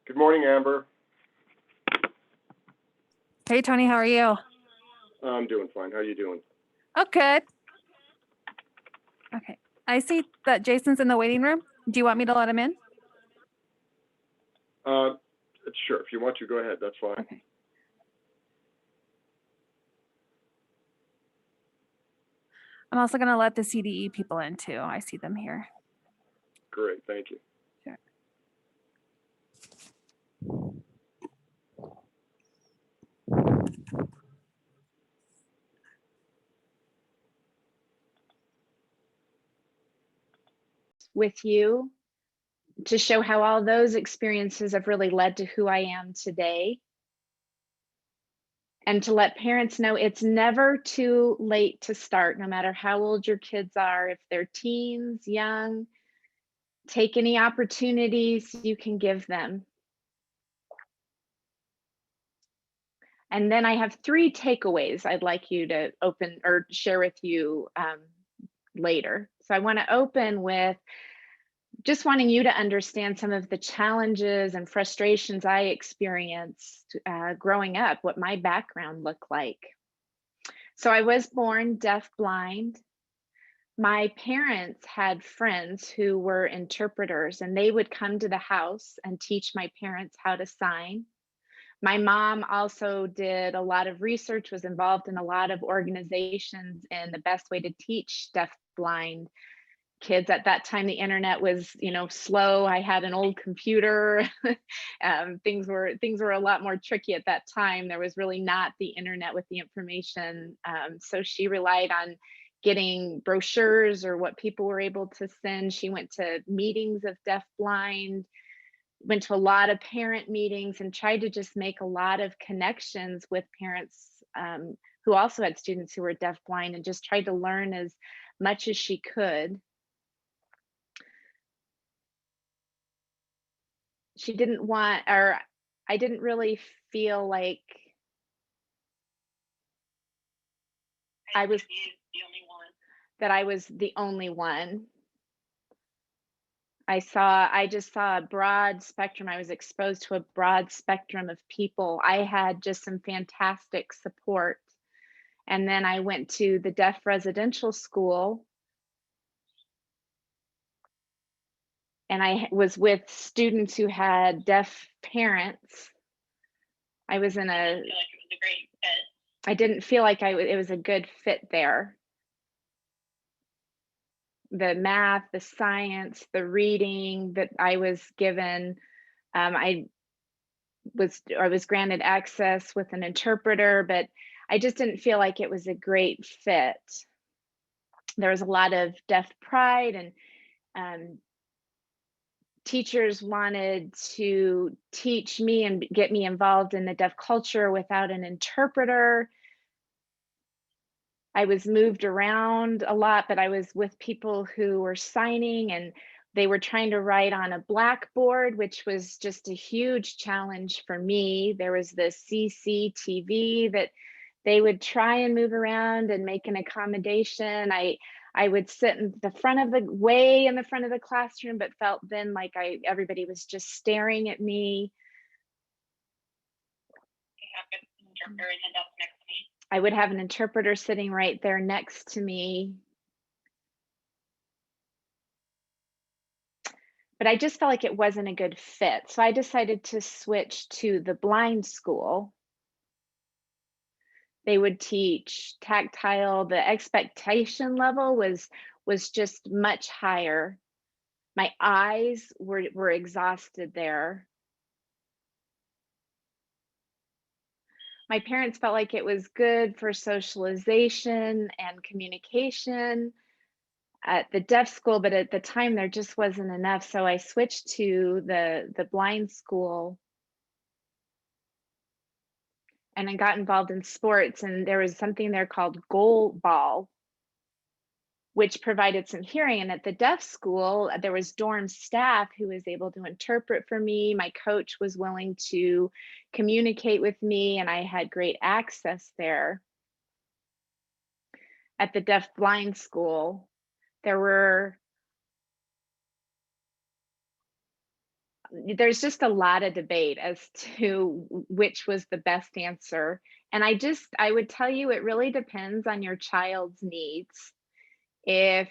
Good morning, Amber. Hey, Tony, how are you? I'm doing fine. How are you doing? Oh, good. Okay. I see that Jason's in the waiting room. Do you want me to let him in? Sure. If you want to, go ahead. That's fine. Okay. I'm also going to let the CDE people in too. I see them here. Great. Thank you. Sure. With you to show how all those experiences have really led to who I am today. And to let parents know it's never too late to start, no matter how old your kids are. If they're teens, young, take any opportunities you can give them. And then I have 3 takeaways I'd like you to open or share with you later. So I want to open with just wanting you to understand some of the challenges and frustrations I experienced growing up, what my background looked like. So I was born deafblind. My parents had friends who were interpreters, and they would come to the house and teach my parents how to sign. My mom also did a lot of research, was involved in a lot of organizations and the best way to teach deafblind kids. At that time, the internet was, slow. I had an old computer. Things were a lot more tricky at that time. There was really not the internet with the information. So she relied on getting brochures or what people were able to send. She went to meetings of deafblind, went to a lot of parent meetings, and tried to just make a lot of connections with parents who also had students who were deafblind, and just tried to learn as much as she could. She didn't want, or I didn't really feel like I was the only one. that I was the only one. I just saw a broad spectrum. I was exposed to a broad spectrum of people. I had just some fantastic support. And then I went to the deaf residential school, and I was with students who had deaf parents. I was in I feel like it was a great fit. I didn't feel like it was a good fit there. The math, the science, the reading that I was given, I was granted access with an interpreter, but I just didn't feel like it was a great fit. There was a lot of deaf pride, and teachers wanted to teach me and get me involved in the deaf culture without an interpreter. I was moved around a lot, but I was with people who were signing, and they were trying to write on a blackboard, which was just a huge challenge for me. There was the CCTV that they would try and move around and make an accommodation. I would sit in the front of way in the front of the classroom, but felt then like everybody was just staring at me. I would have an interpreter sitting right there next to me. But I just felt like it wasn't a good fit. So I decided to switch to the blind school. They would teach tactile. The expectation level was just much higher. My eyes were exhausted there. My parents felt like it was good for socialization and communication at the deaf school, but at the time there just wasn't enough. So I switched to the blind school, and I got involved in sports, and there was something there called goal ball, which provided some hearing. And at the deaf school, there was dorm staff who was able to interpret for me. My coach was willing to communicate with me, and I had great access there. At the deaf blind school, there were there's just a lot of debate as to which was the best answer. And I would tell you, it really depends on your child's needs. If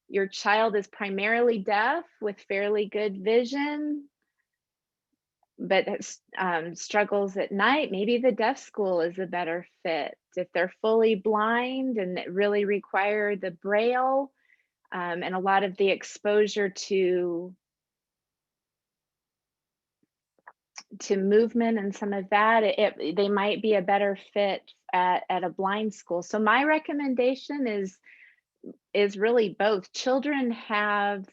your child is primarily deaf with fairly good vision, but struggles at night, maybe the deaf school is a better fit. If they're fully blind and really require the braille and a lot of the exposure to movement and some of that, they might be a better fit at a blind school. So my recommendation is really both. Children have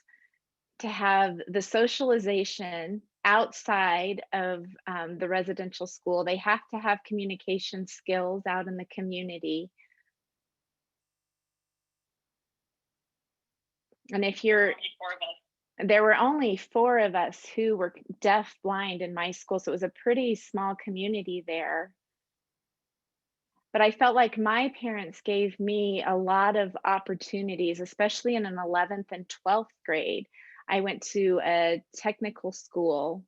to have the socialization outside of the residential school. They have to have communication skills out in the community. And if you're, Only 4 of us. there were only 4 of us who were deaf blind in my school, so it was a pretty small community there. But I felt like my parents gave me a lot of opportunities, especially in an 11th and 12th grade. I went to a technical school.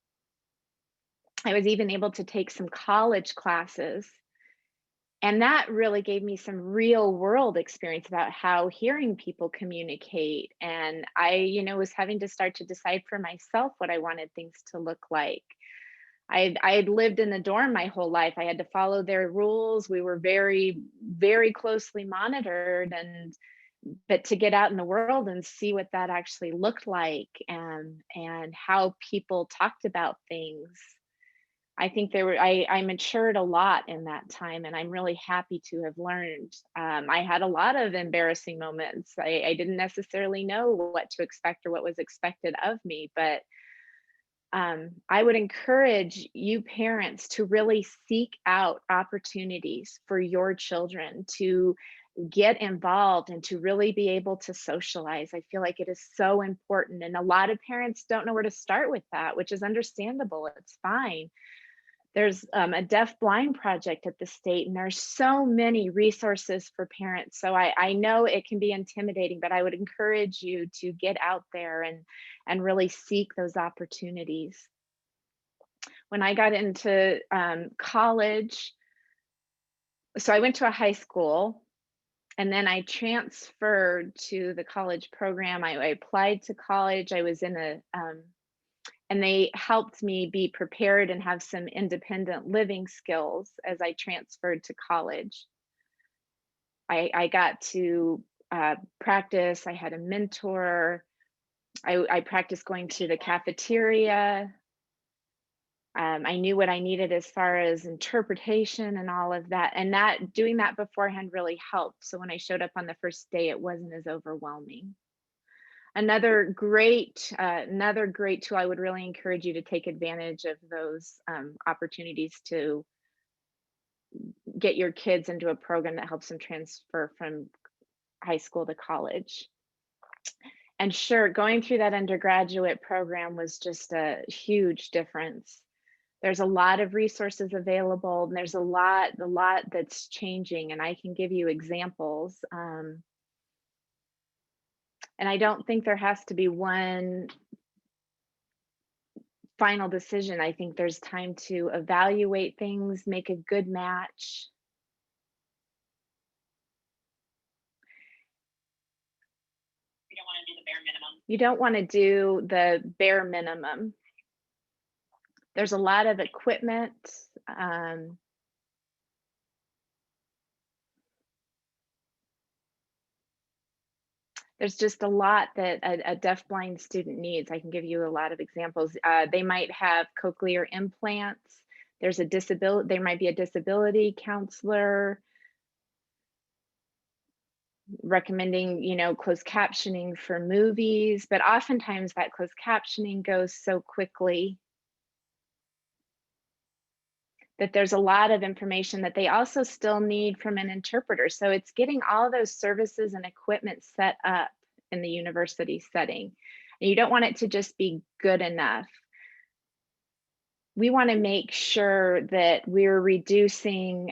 I was even able to take some college classes. And that really gave me some real world experience about how hearing people communicate. And I was having to start to decide for myself what I wanted things to look like. I had lived in the dorm my whole life. I had to follow their rules. We were very, very closely monitored, but to get out in the world and see what that actually looked like and how people talked about things, I think I matured a lot in that time, and I'm really happy to have learned. I had a lot of embarrassing moments. I didn't necessarily know what to expect or what was expected of me, but I would encourage you parents to really seek out opportunities for your children to get involved and to really be able to socialize. I feel like it is so important. And a lot of parents don't know where to start with that, which is understandable. It's fine. There's a deaf blind project at the state, and there's so many resources for parents. So I know it can be intimidating, but I would encourage you to get out there and really seek those opportunities. When I got into college, so I went to a high school, and then I transferred to the college program. I applied to college. I was in and they helped me be prepared and have some independent living skills as I transferred to college. I got to practice. I had a mentor. I practiced going to the cafeteria. I knew what I needed as far as interpretation and all of that. And doing that beforehand really helped. So when I showed up on the first day, it wasn't as overwhelming. Another great tool. I would really encourage you to take advantage of those opportunities to get your kids into a program that helps them transfer from high school to college. And sure, going through that undergraduate program was just a huge difference. There's a lot of resources available, and there's a lot that's changing, and I can give you examples. And I don't think there has to be one final decision. I think there's time to evaluate things, make a good match. You don't want to do the bare minimum. You don't want to do the bare minimum. There's a lot of equipment. There's just a lot that a deafblind student needs. I can give you a lot of examples. They might have cochlear implants. There's a disability. There might be a disability counselor recommending, closed captioning for movies, but oftentimes that closed captioning goes so quickly that there's a lot of information that they also still need from an interpreter. So it's getting all those services and equipment set up in the university setting. And you don't want it to just be good enough. We want to make sure that we're reducing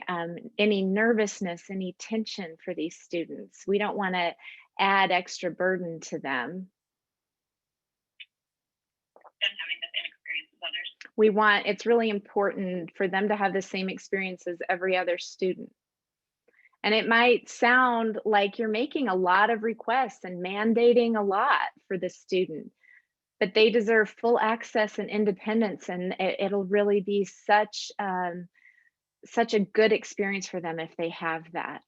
any nervousness, any tension for these students. We don't want to add extra burden to them. Them having the same experience it's really important for them to have the same experience as every other student. And it might sound like you're making a lot of requests and mandating a lot for the student, but they deserve full access and independence, and it'll really be such a good experience for them if they have that.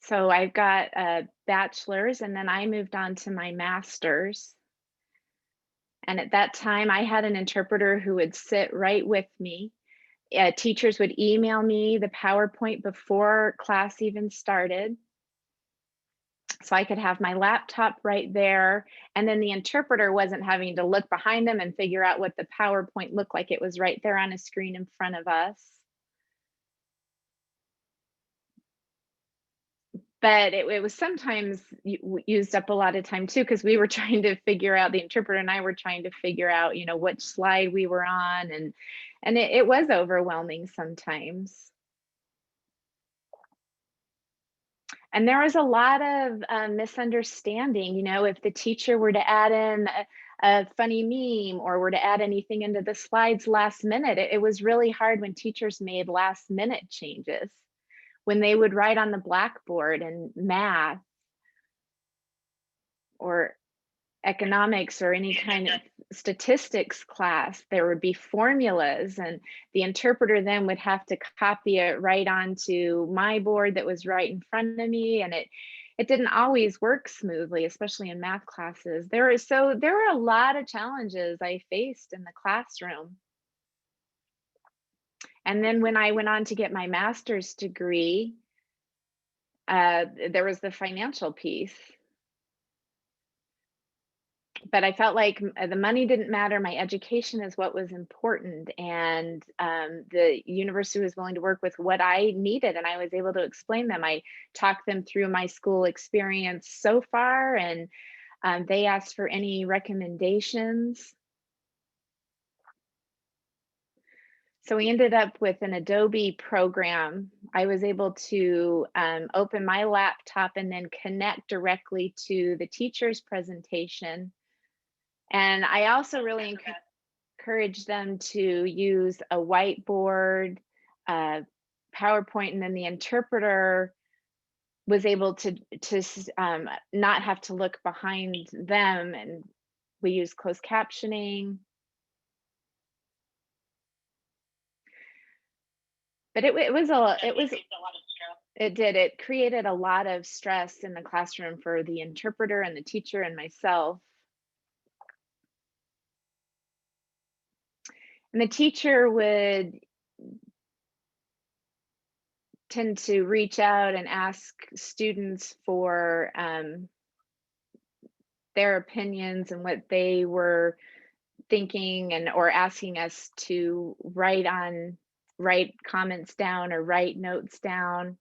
So I've got a bachelor's, and then I moved on to my master's. And at that time, I had an interpreter who would sit right with me. Teachers would email me the PowerPoint before class even started, so I could have my laptop right there. And then the interpreter wasn't having to look behind them and figure out what the PowerPoint looked like. It was right there on a screen in front of us. But it was sometimes used up a lot of time too, because we were trying to figure out, the interpreter and I were trying to figure out, which slide we were on, and it was overwhelming sometimes. And there was a lot of misunderstanding, if the teacher were to add in a funny meme or were to add anything into the slides last minute, it was really hard when teachers made last minute changes. When they would write on the blackboard in math or economics or any kind of statistics class, there would be formulas, and the interpreter then would have to copy it right onto my board that was right in front of me, and it didn't always work smoothly, especially in math classes. There were a lot of challenges I faced in the classroom. And then when I went on to get my master's degree, there was the financial piece. But I felt like the money didn't matter. My education is what was important. And the university was willing to work with what I needed. And I was able to explain them. I talked them through my school experience so far, and they asked for any recommendations. So we ended up with an Adobe program. I was able to open my laptop and then connect directly to the teacher's presentation. And I also really encourage them to use a whiteboard, PowerPoint, and then the interpreter was able to not have to look behind them, and we use closed captioning. But it was a lot of stress. It created a lot of stress in the classroom for the interpreter and the teacher and myself. And the teacher would tend to reach out and ask students for their opinions and what they were thinking, or asking us to write comments down or write notes down.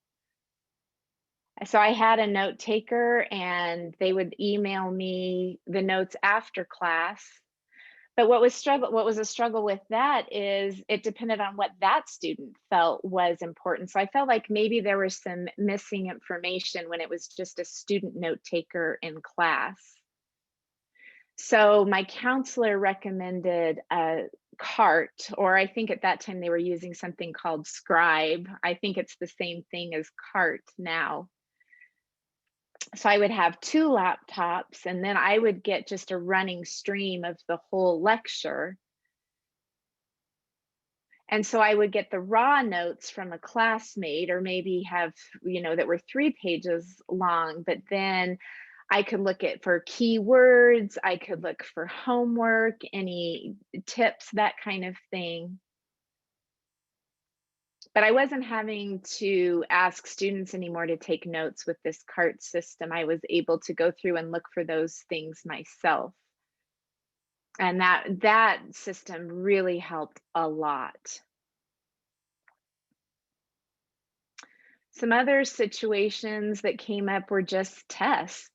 So I had a note taker, and they would email me the notes after class. But what was a struggle with that is it depended on what that student felt was important. So I felt like maybe there was some missing information when it was just a student note taker in class. So my counselor recommended a cart, or I think at that time they were using something called Scribe. I think it's the same thing as cart now. So I would have 2 laptops, and then I would get just a running stream of the whole lecture. And so I would get the raw notes from a classmate, or maybe have, that were 3 pages long, but then I could look for keywords, I could look for homework, any tips, that kind of thing. But I wasn't having to ask students anymore to take notes with this cart system. I was able to go through and look for those things myself. And that system really helped a lot. Some other situations that came up were just tests.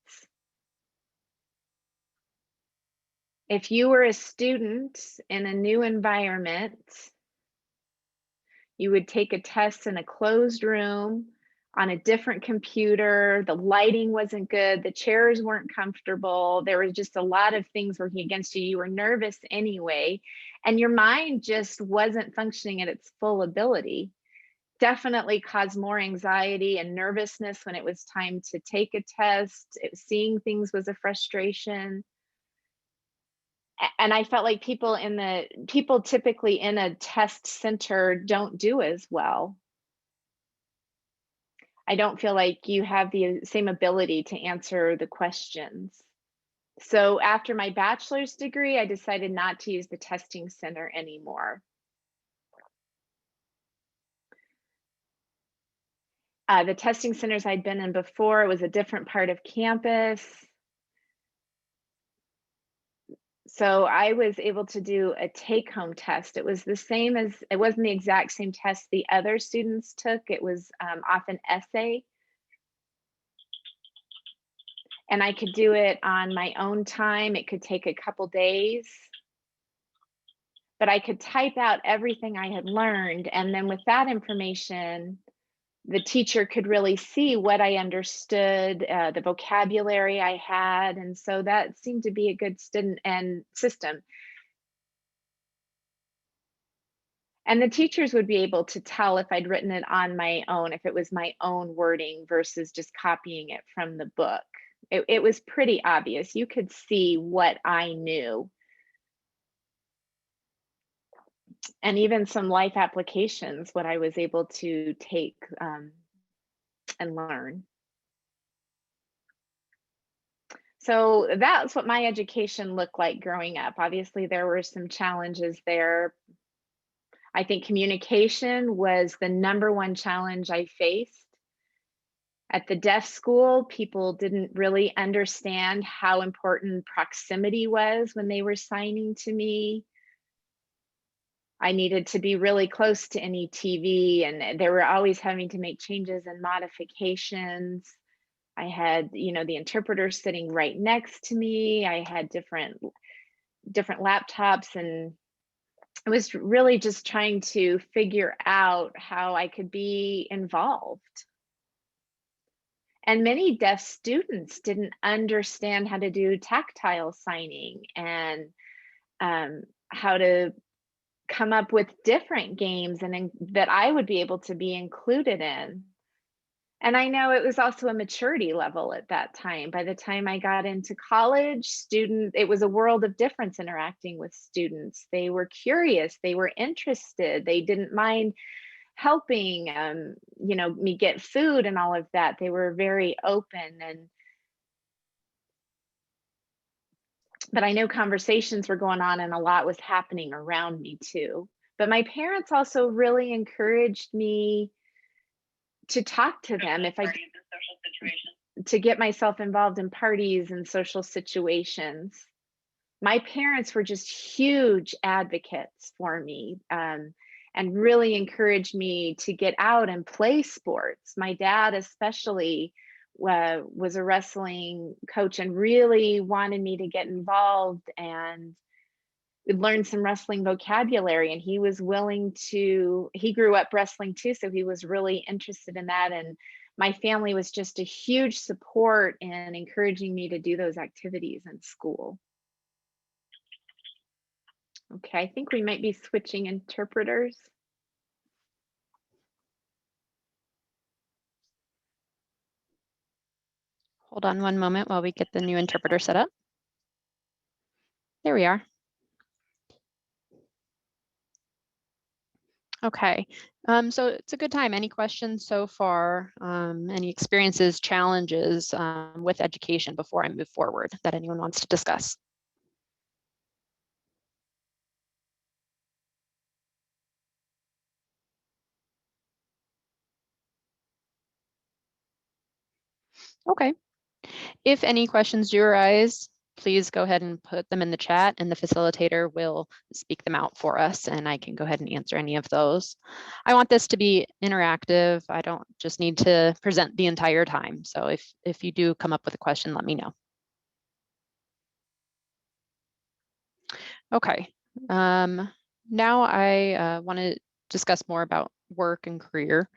If you were a student in a new environment, you would take a test in a closed room on a different computer. The lighting wasn't good. The chairs weren't comfortable. There was just a lot of things working against you. You were nervous anyway, and your mind just wasn't functioning at its full ability. Definitely caused more anxiety and nervousness when it was time to take a test. Seeing things was a frustration. And I felt like people typically in a test center don't do as well. I don't feel like you have the same ability to answer the questions. So after my bachelor's degree, I decided not to use the testing center anymore. The testing centers I'd been in before, it was a different part of campus. So I was able to do a take-home test. It was the same as, it wasn't the exact same test the other students took. It was off an essay. And I could do it on my own time. It could take a couple days. But I could type out everything I had learned. And then with that information, the teacher could really see what I understood, the vocabulary I had. And so that seemed to be a good student and system. And the teachers would be able to tell if I'd written it on my own, if it was my own wording versus just copying it from the book. It was pretty obvious. You could see what I knew. And even some life applications, what I was able to take and learn. So that's what my education looked like growing up. Obviously, there were some challenges there. I think communication was the #1 challenge I faced. At the deaf school, people didn't really understand how important proximity was when they were signing to me. I needed to be really close to any TV, and they were always having to make changes and modifications. I had, the interpreter sitting right next to me. I had different laptops, and I was really just trying to figure out how I could be involved. And many deaf students didn't understand how to do tactile signing and how to come up with different games and that I would be able to be included in. And I know it was also a maturity level at that time. By the time I got into college, it was a world of difference interacting with students. They were curious, they were interested, they didn't mind helping me get food and all of that. They were very open, but I know conversations were going on and a lot was happening around me too. But my parents also really encouraged me to talk to them if I to get myself involved in parties and social situations. My parents were just huge advocates for me. And really encouraged me to get out and play sports. My dad especially was a wrestling coach and really wanted me to get involved and learn some wrestling vocabulary. And he was he grew up wrestling too, so he was really interested in that. And my family was just a huge support in encouraging me to do those activities in school. Okay, I think we might be switching interpreters. Hold on one moment while we get the new interpreter set up. There we are. Okay, so it's a good time. Any questions so far? Any experiences, challenges with education before I move forward that anyone wants to discuss? Okay, if any questions do arise, please go ahead and put them in the chat and the facilitator will speak them out for us and I can go ahead and answer any of those. I want this to be interactive. I don't just need to present the entire time. So if you do come up with a question, let me know. Okay, now I want to discuss more about work and career.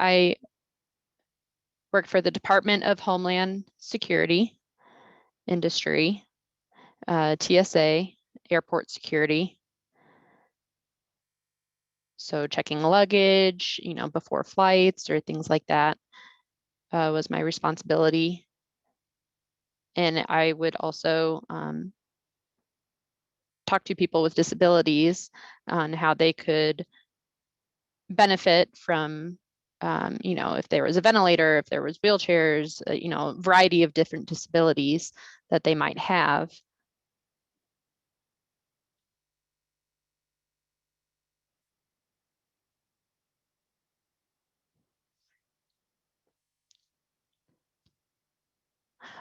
I worked for the Department of Homeland Security, industry, TSA, airport security. So checking luggage, you know, before flights or things like that was my responsibility. And I would also talk to people with disabilities on how they could benefit from, you know, if there was a ventilator, if there was wheelchairs, you know, a variety of different disabilities that they might have.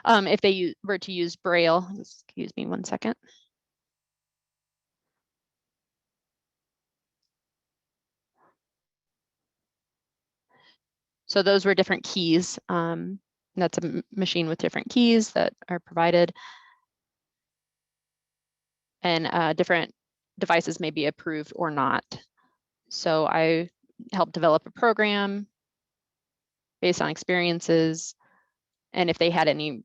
If they were to use Braille, excuse me 1 second. So those were different keys. That's a machine with different keys that are provided. And different devices may be approved or not. So I helped develop a program based on experiences. And if they had any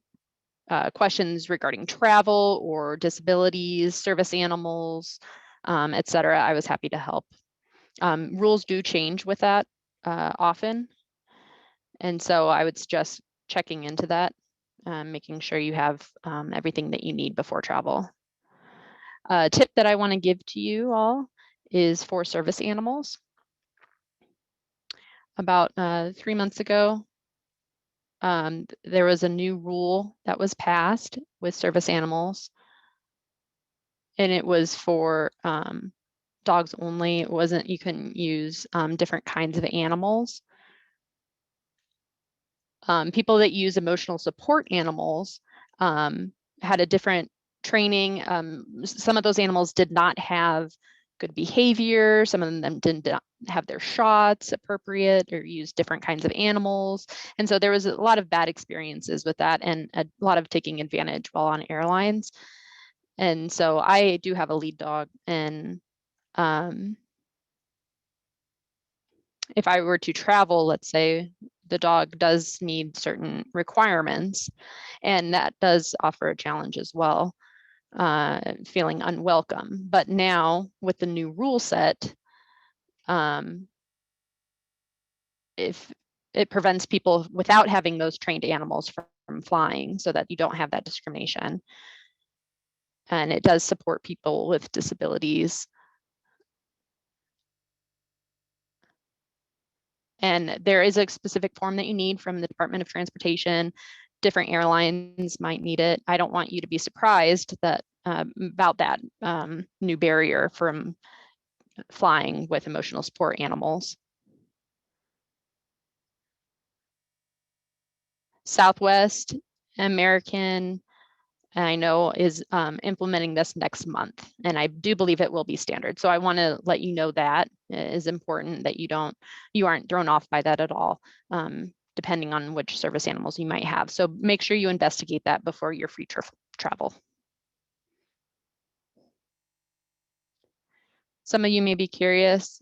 questions regarding travel or disabilities, service animals, et cetera, I was happy to help. Rules do change with that often. And so I would suggest checking into that, making sure you have everything that you need before travel. A tip that I want to give to you all is for service animals. About 3 months ago, there was a new rule that was passed with service animals, and it was for dogs only. It wasn't, you couldn't use different kinds of animals. People that use emotional support animals had a different training. Some of those animals did not have good behavior. Some of them didn't have their shots appropriate or use different kinds of animals. And so there was a lot of bad experiences with that and a lot of taking advantage while on airlines. And so I do have a lead dog, and if I were to travel, let's say, the dog does need certain requirements, and that does offer a challenge as well, feeling unwelcome. But now with the new rule set, if it prevents people without having those trained animals from flying, so that you don't have that discrimination. And it does support people with disabilities. And there is a specific form that you need from the Department of Transportation. Different airlines might need it. I don't want you to be surprised that about that new barrier from flying with emotional support animals. Southwest, American, I know, is implementing this next month, and I do believe it will be standard. So I want to let you know that it is important that you aren't thrown off by that at all, depending on which service animals you might have. So make sure you investigate that before your future travel. Some of you may be curious.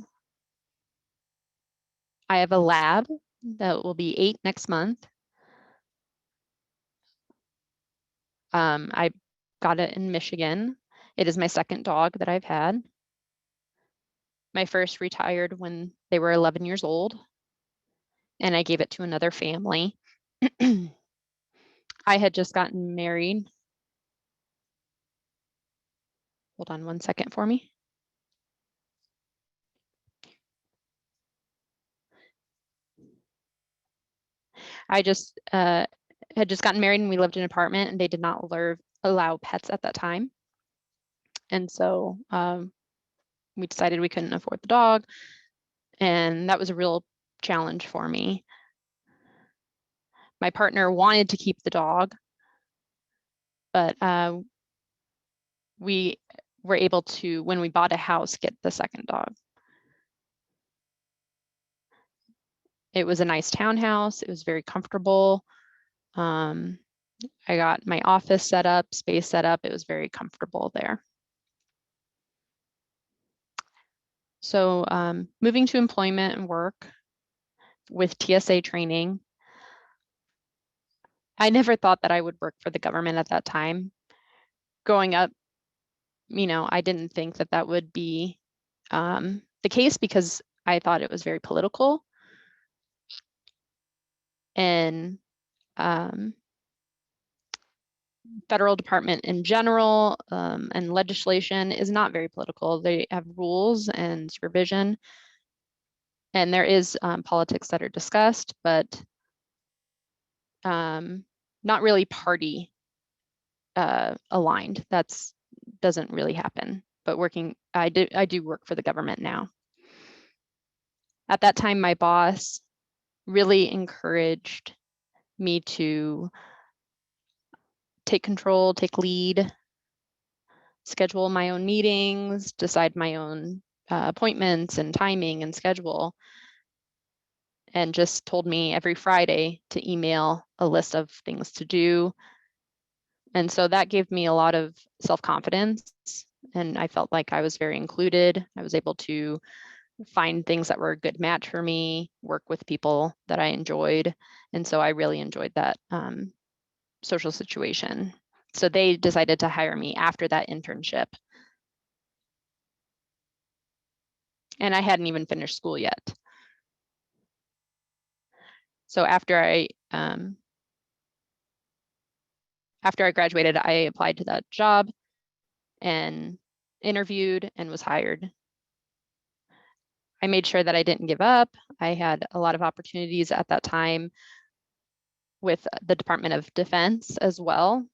I have a lab that will be 8 next month. I got it in Michigan. It is my second dog that I've had. My first retired when they were 11 years old, and I gave it to another family. I had just gotten married. Hold on 1 second for me. I just had just gotten married, and we lived in an apartment, and they did not allow pets at that time. And so we decided we couldn't afford the dog, and that was a real challenge for me. My partner wanted to keep the dog, but we were able to, when we bought a house, get the second dog. It was a nice townhouse. It was very comfortable. I got my office set up, space set up. It was very comfortable there. So moving to employment and work. with TSA training. I never thought that I would work for the government at that time. Growing up, I didn't think that that would be the case because I thought it was very political. And federal department in general and legislation is not very political. They have rules and supervision. And there is politics that are discussed, but not really party aligned. That's doesn't really happen. But I do work for the government now. At that time, my boss really encouraged me to take control, take lead, schedule my own meetings, decide my own appointments and timing and schedule, and just told me every Friday to email a list of things to do. And so that gave me a lot of self-confidence, and I felt like I was very included. I was able to find things that were a good match for me, work with people that I enjoyed. And so I really enjoyed that social situation. So they decided to hire me after that internship. And I hadn't even finished school yet. So after I graduated, I applied to that job and interviewed and was hired. I made sure that I didn't give up. I had a lot of opportunities at that time with the Department of Defense as well.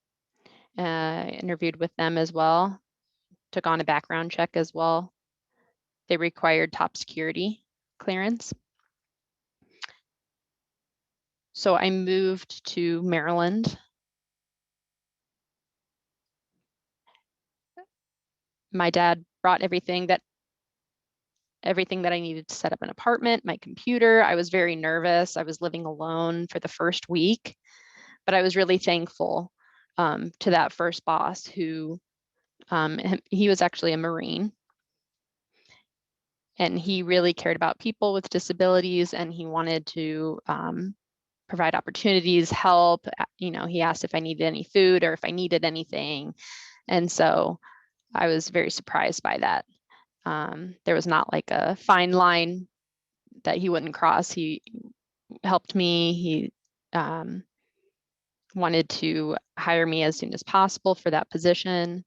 Interviewed with them as well, took on a background check as well. They required top security clearance. So I moved to Maryland. My dad brought everything that I needed to set up an apartment, my computer. I was very nervous. I was living alone for the first week, but I was really thankful to that first boss who, he was actually a Marine. And he really cared about people with disabilities, and he wanted to provide opportunities, help. He asked if I needed any food or if I needed anything. And so I was very surprised by that. There was not like a fine line that he wouldn't cross. He helped me. He wanted to hire me as soon as possible for that position.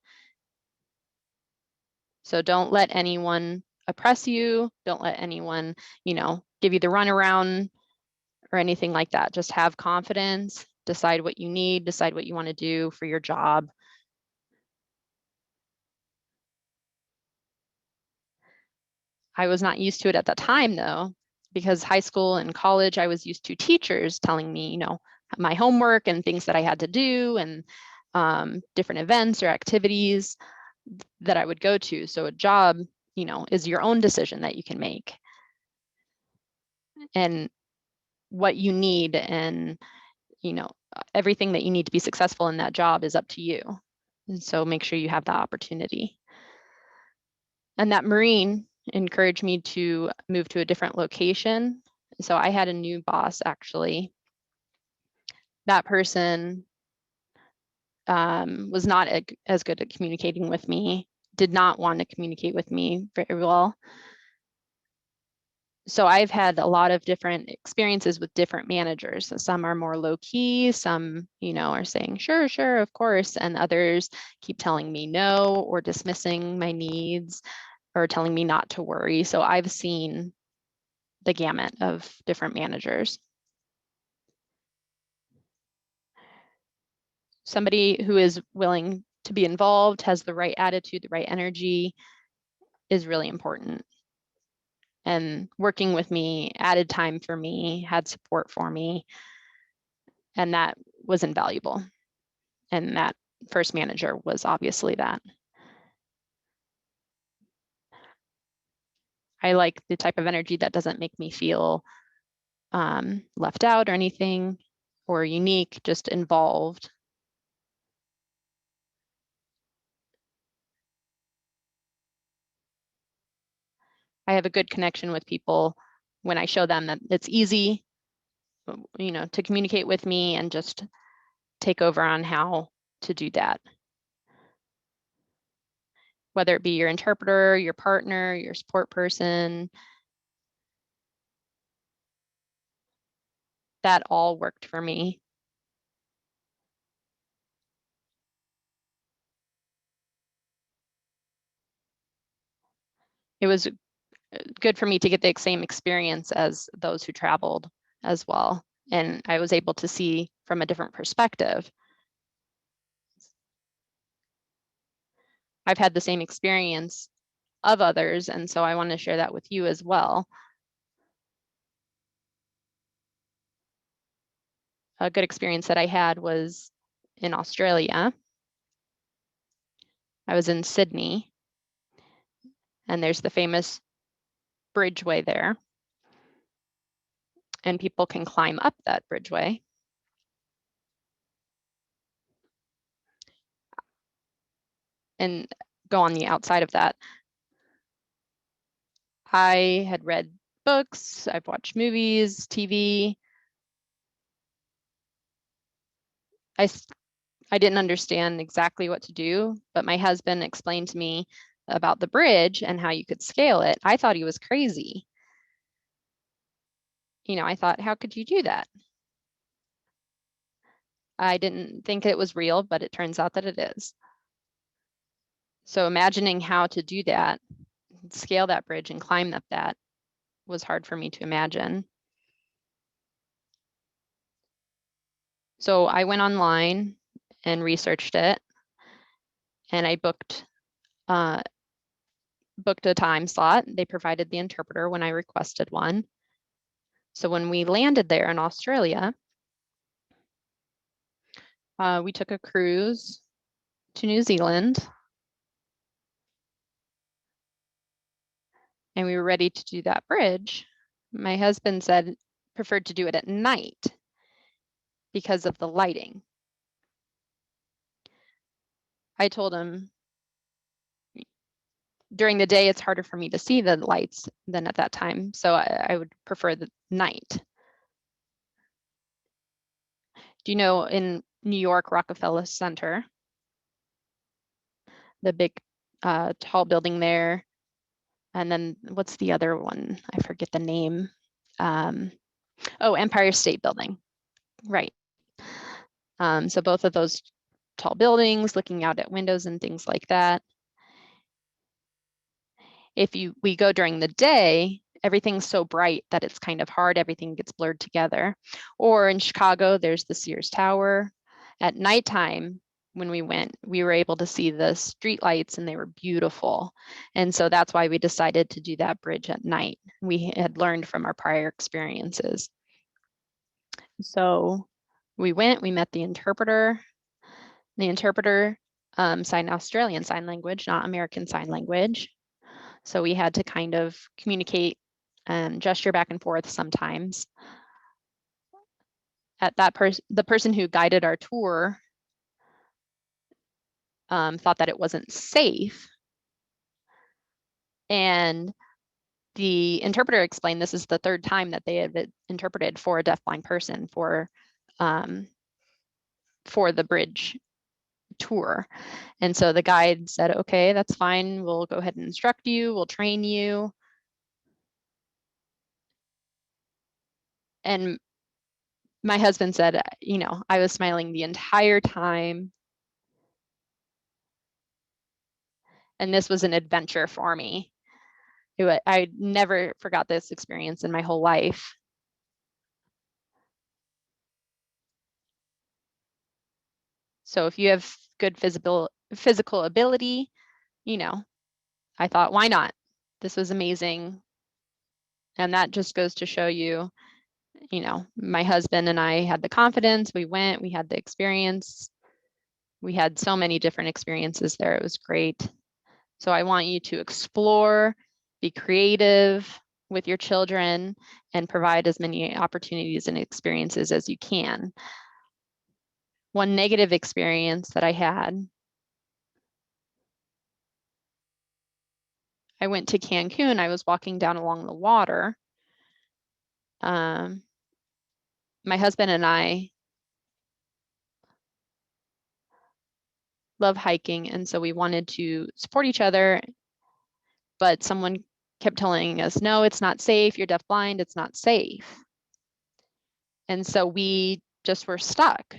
So don't let anyone oppress you. Don't let anyone, give you the runaround or anything like that. Just have confidence, decide what you need, decide what you want to do for your job. I was not used to it at that time though, because high school and college, I was used to teachers telling me, my homework and things that I had to do and different events or activities that I would go to. So a job, is your own decision that you can make. And what you need and, everything that you need to be successful in that job is up to you. And so make sure you have that opportunity. And that Marine encouraged me to move to a different location. So I had a new boss actually. That person was not as good at communicating with me, did not want to communicate with me very well. So I've had a lot of different experiences with different managers. Some are more low key, some, are saying, sure, of course. And others keep telling me no or dismissing my needs or telling me not to worry. So I've seen the gamut of different managers. Somebody who is willing to be involved, has the right attitude, the right energy is really important. And working with me added time for me, had support for me, and that was invaluable. And that first manager was obviously that. I like the type of energy that doesn't make me feel left out or anything or unique, just involved. I have a good connection with people when I show them that it's easy to communicate with me and just take over on how to do that. Whether it be your interpreter, your partner, your support person, that all worked for me. It was good for me to get the same experience as those who traveled as well. And I was able to see from a different perspective. I've had the same experience of others, and so I want to share that with you as well. A good experience that I had was in Australia. I was in Sydney, and there's the famous bridgeway there. And people can climb up that bridgeway. And go on the outside of that. I had read books, I've watched movies, TV. I didn't understand exactly what to do, but my husband explained to me about the bridge and how you could scale it. I thought he was crazy. I thought, how could you do that? I didn't think it was real, but it turns out that it is. So imagining how to do that, scale that bridge and climb up that was hard for me to imagine. So I went online and researched it, and I booked a time slot. They provided the interpreter when I requested one. So when we landed there in Australia, we took a cruise to New Zealand, and we were ready to do that bridge. My husband said preferred to do it at night because of the lighting. I told him during the day it's harder for me to see the lights than at that time, so I would prefer the night. Do you know in New York, Rockefeller Center, the big tall building there, and then what's the other one? I forget the name. Oh, Empire State Building, right. So both of those tall buildings, looking out at windows and things like that. If we go during the day, everything's so bright that it's kind of hard, everything gets blurred together. Or in Chicago, there's the Sears Tower. At nighttime, when we went, we were able to see the street lights and they were beautiful. And so that's why we decided to do that bridge at night. We had learned from our prior experiences. So we went, we met the interpreter. The interpreter signed Australian Sign Language, not American Sign Language. So we had to kind of communicate and gesture back and forth sometimes. At that the person who guided our tour thought that it wasn't safe. And the interpreter explained this is the third time that they have interpreted for a deafblind person for the bridge tour. And so the guide said, okay, that's fine. We'll go ahead and instruct you. We'll train you. And my husband said, I was smiling the entire time. And this was an adventure for me. I never forgot this experience in my whole life. So if you have good physical ability, I thought, why not? This was amazing. And that just goes to show you, my husband and I had the confidence, we went, we had the experience. We had so many different experiences there. It was great. So I want you to explore, be creative with your children, and provide as many opportunities and experiences as you can. One negative experience that I had, I went to Cancun. I was walking down along the water. my husband and I love hiking, and so we wanted to support each other, but someone kept telling us, no, it's not safe, you're deafblind, it's not safe. And so we just were stuck.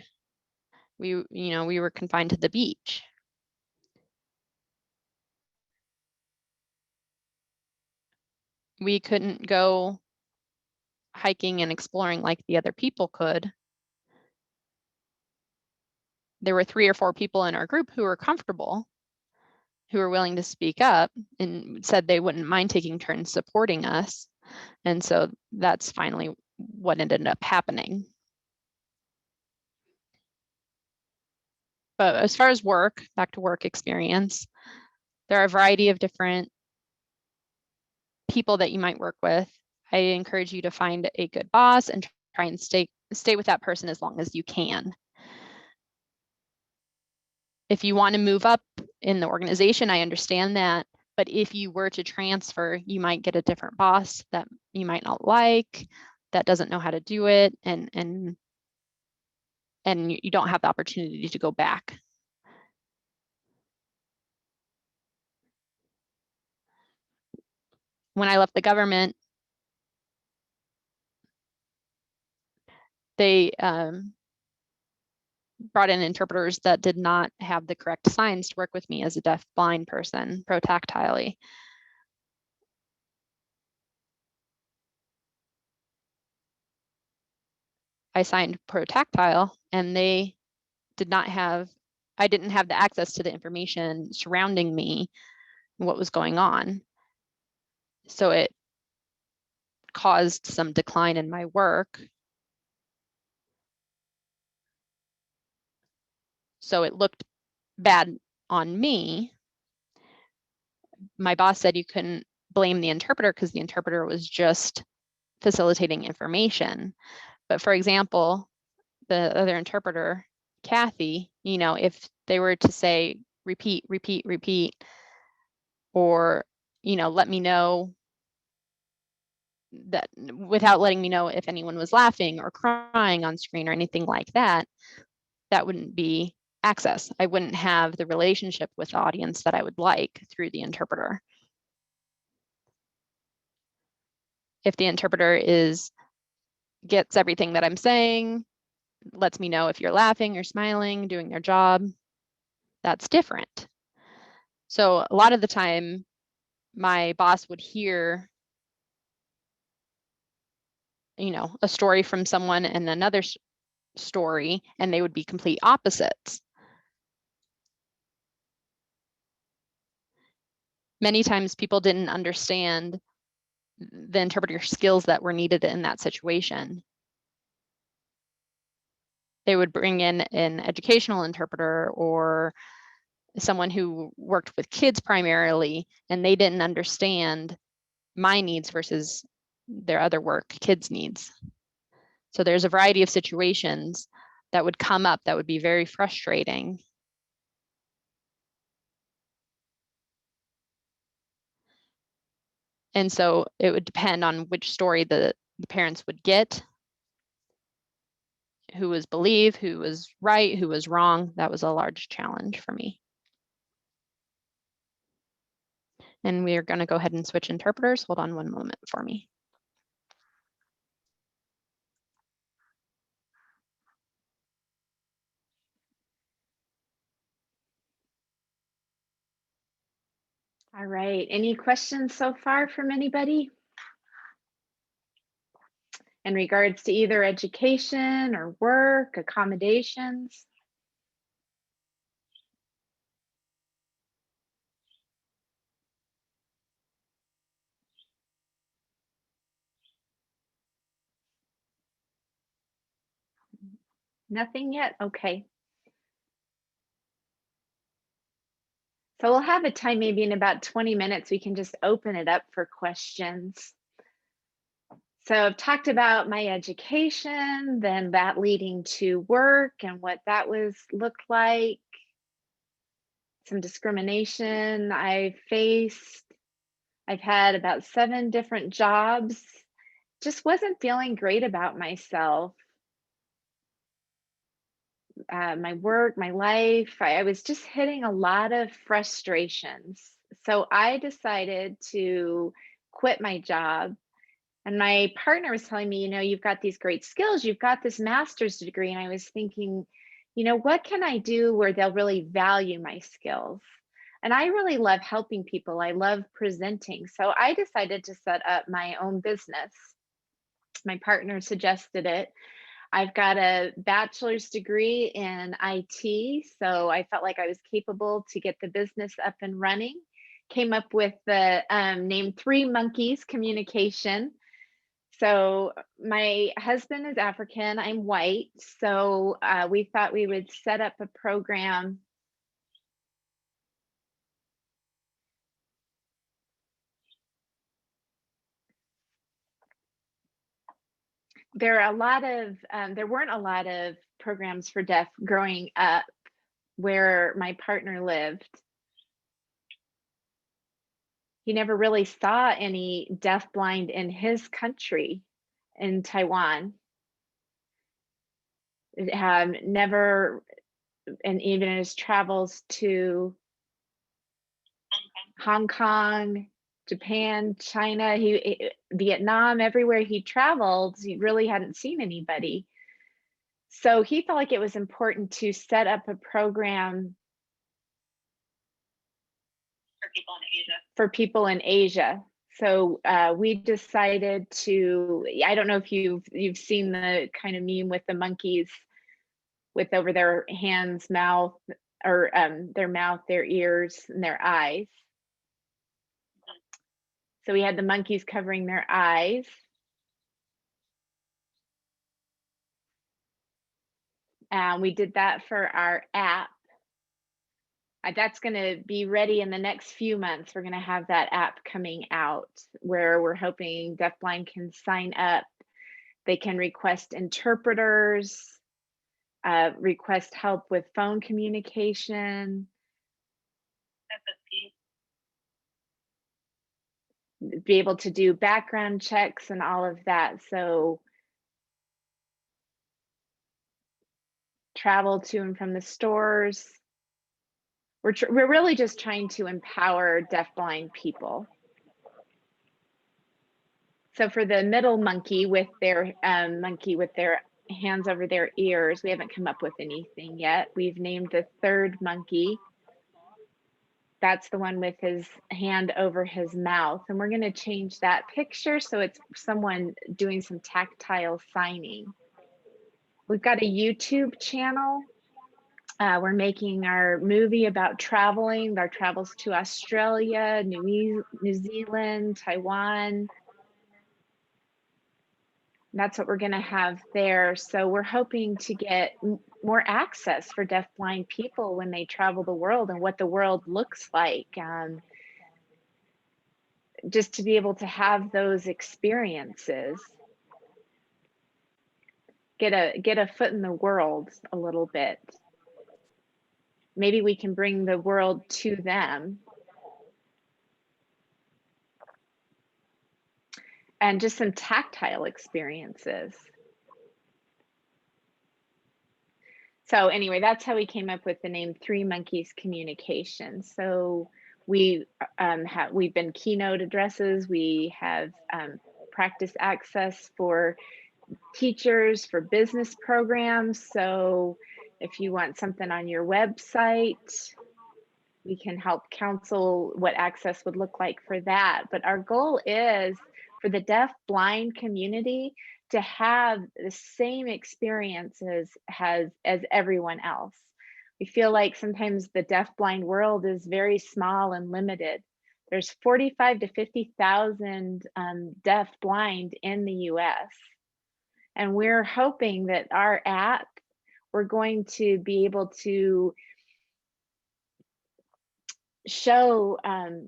We were confined to the beach. We couldn't go hiking and exploring like the other people could. There were 3 or 4 people in our group who were comfortable, who were willing to speak up and said they wouldn't mind taking turns supporting us. And so that's finally what ended up happening. But as far as work, back to work experience, there are a variety of different people that you might work with. I encourage you to find a good boss and try and stay with that person as long as you can. If you want to move up in the organization, I understand that. But if you were to transfer, you might get a different boss that you might not like, that doesn't know how to do it, and you don't have the opportunity to go back. When I left the government, they brought in interpreters that did not have the correct signs to work with me as a deaf-blind person, protactilely. I signed protactile, and they did not have, I didn't have the access to the information surrounding me and what was going on. So it caused some decline in my work. So it looked bad on me. My boss said you couldn't blame the interpreter because the interpreter was just facilitating information. But for example, the other interpreter, Kathy, if they were to say, repeat, repeat, repeat, or, let me know that without letting me know if anyone was laughing or crying on screen or anything like that, that wouldn't be access. I wouldn't have the relationship with the audience that I would like through the interpreter. If the interpreter gets everything that I'm saying, lets me know if you're laughing or smiling, doing their job, that's different. So a lot of the time, my boss would hear, a story from someone and another story, and they would be complete opposites. Many times people didn't understand the interpreter skills that were needed in that situation. They would bring in an educational interpreter or someone who worked with kids primarily, and they didn't understand my needs versus their other work, kids' needs. So there's a variety of situations that would come up that would be very frustrating. And so it would depend on which story the parents would get, who was believed, who was right, who was wrong. That was a large challenge for me. And we are going to go ahead and switch interpreters. Hold on one moment for me. All right, any questions so far from anybody? In regards to either education or work, accommodations? Nothing yet? Okay. So we'll have a time maybe in about 20 minutes, we can just open it up for questions. So I've talked about my education, then that leading to work and what that looked like. Some discrimination I faced. I've had about 7 different jobs. Just wasn't feeling great about myself. my work, my life. I was just hitting a lot of frustrations. So I decided to quit my job. And my partner was telling me, you've got these great skills, you've got this master's degree. And I was thinking, what can I do where they'll really value my skills? And I really love helping people. I love presenting. So I decided to set up my own business. My partner suggested it. I've got a bachelor's degree in IT, so I felt like I was capable to get the business up and running. Came up with the name 3 Monkeys Communication. So my husband is African, I'm white, so we thought we would set up a program. There weren't a lot of programs for deaf growing up where my partner lived. He never really saw any deafblind in his country, in Taiwan. Never, and even in his travels to Hong Kong, Japan, China, Vietnam, everywhere he traveled, he really hadn't seen anybody. So he felt like it was important to set up a program for people in Asia. So we decided to, I don't know if you've seen the kind of meme with the monkeys with over their hands, mouth, or their mouth, their ears, and their eyes. So we had the monkeys covering their eyes. And we did that for our app. That's going to be ready in the next few months. We're going to have that app coming out where we're hoping deafblind can sign up. They can request interpreters, request help with phone communication, be able to do background checks and all of that. So travel to and from the stores. We're really just trying to empower deafblind people. So for the middle monkey with their hands over their ears, we haven't come up with anything yet. We've named the 3rd monkey. That's the one with his hand over his mouth. And we're going to change that picture so it's someone doing some tactile signing. We've got a YouTube channel. We're making our movie about traveling, our travels to Australia, New Zealand, Taiwan. That's what we're going to have there. So we're hoping to get more access for deafblind people when they travel the world and what the world looks like. Just to be able to have those experiences. Get a foot in the world a little bit. Maybe we can bring the world to them. And just some tactile experiences. So anyway, that's how we came up with the name 3 Monkeys Communication. So we've been keynote addresses. We have practice access for teachers, for business programs. So if you want something on your website, we can help counsel what access would look like for that. But our goal is for the deaf-blind community to have the same experiences as everyone else. We feel like sometimes the deaf-blind world is very small and limited. There's 45 to 50,000 deaf-blind in the US. And we're hoping that our app, we're going to be able to show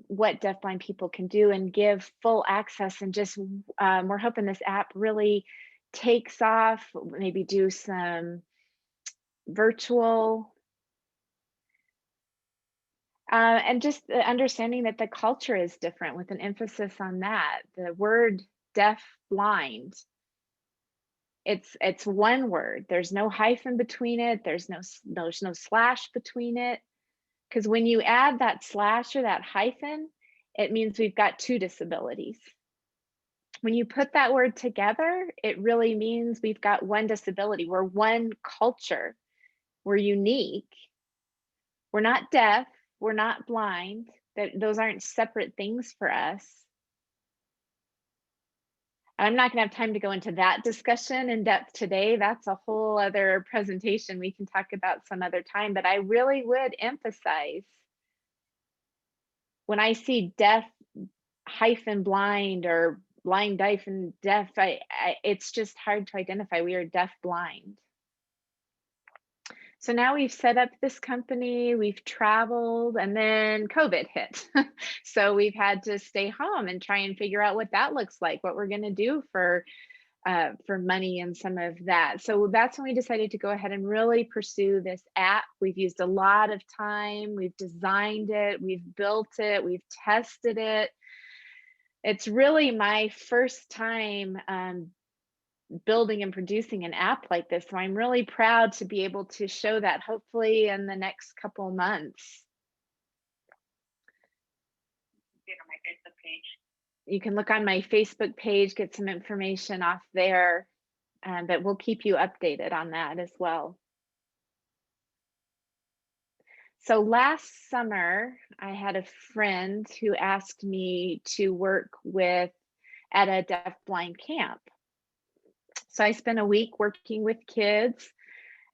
what deafblind people can do and give full access, and just we're hoping this app really takes off, maybe do some virtual and just understanding that the culture is different with an emphasis on that. The word deaf blind It's one word. There's no hyphen between it. There's no slash between it. Because when you add that slash or that hyphen, it means we've got two disabilities. When you put that word together, it really means we've got one disability. We're one culture. We're unique. We're not deaf. We're not blind. Those aren't separate things for us. I'm not going to have time to go into that discussion in depth today. That's a whole other presentation we can talk about some other time, but I really would emphasize when I see deaf hyphen blind or blind hyphen deaf, it's just hard to identify. We are deaf blind. So now we've set up this company, we've traveled, and then COVID hit. So we've had to stay home and try and figure out what that looks like, what we're going to do for money and some of that. So that's when we decided to go ahead and really pursue this app. We've used a lot of time, we've designed it, we've built it, we've tested it. It's really my first time building and producing an app like this. So I'm really proud to be able to show that hopefully in the next couple months. On my Facebook page. You can look on my Facebook page, get some information off there, but we'll keep you updated on that as well. So last summer, I had a friend who asked me to work at a deafblind camp. So I spent a week working with kids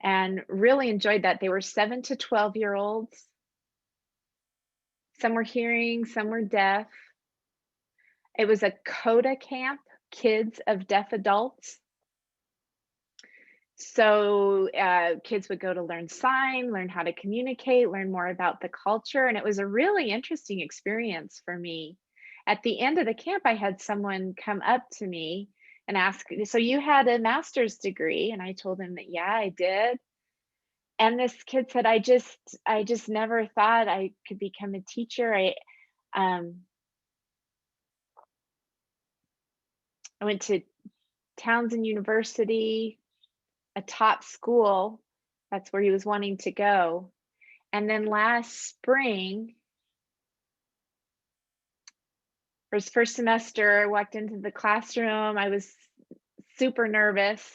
and really enjoyed that. They were 7 to 12-year-olds. Some were hearing, some were deaf. It was a CODA camp, kids of deaf adults. So kids would go to learn sign, learn how to communicate, learn more about the culture. And it was a really interesting experience for me. At the end of the camp, I had someone come up to me and ask, so you had a master's degree? And I told him that, yeah, I did. And this kid said, I just never thought I could become a teacher. I went to Townsend University, a top school. That's where he was wanting to go. And then last spring, for his first semester, I walked into the classroom. I was super nervous.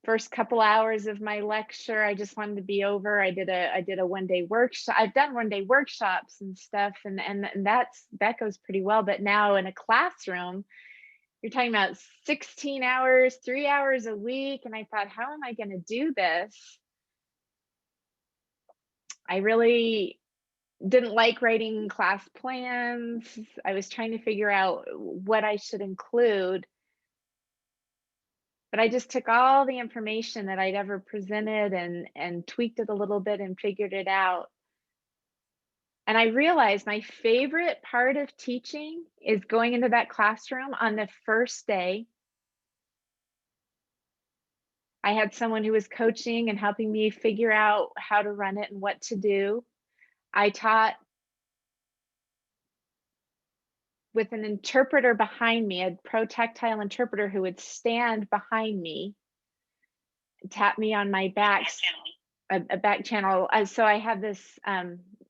First couple hours of my lecture, I just wanted to be over. I did a one-day workshop. I've done one-day workshops and stuff, and that goes pretty well. But now in a classroom, you're talking about 16 hours, 3 hours a week. And I thought, how am I going to do this? I really didn't like writing class plans. I was trying to figure out what I should include. But I just took all the information that I'd ever presented and tweaked it a little bit and figured it out. And I realized my favorite part of teaching is going into that classroom on the first day. I had someone who was coaching and helping me figure out how to run it and what to do. I taught with an interpreter behind me, a pro-tactile interpreter who would stand behind me, tap me on my back, a back channel. So I had this,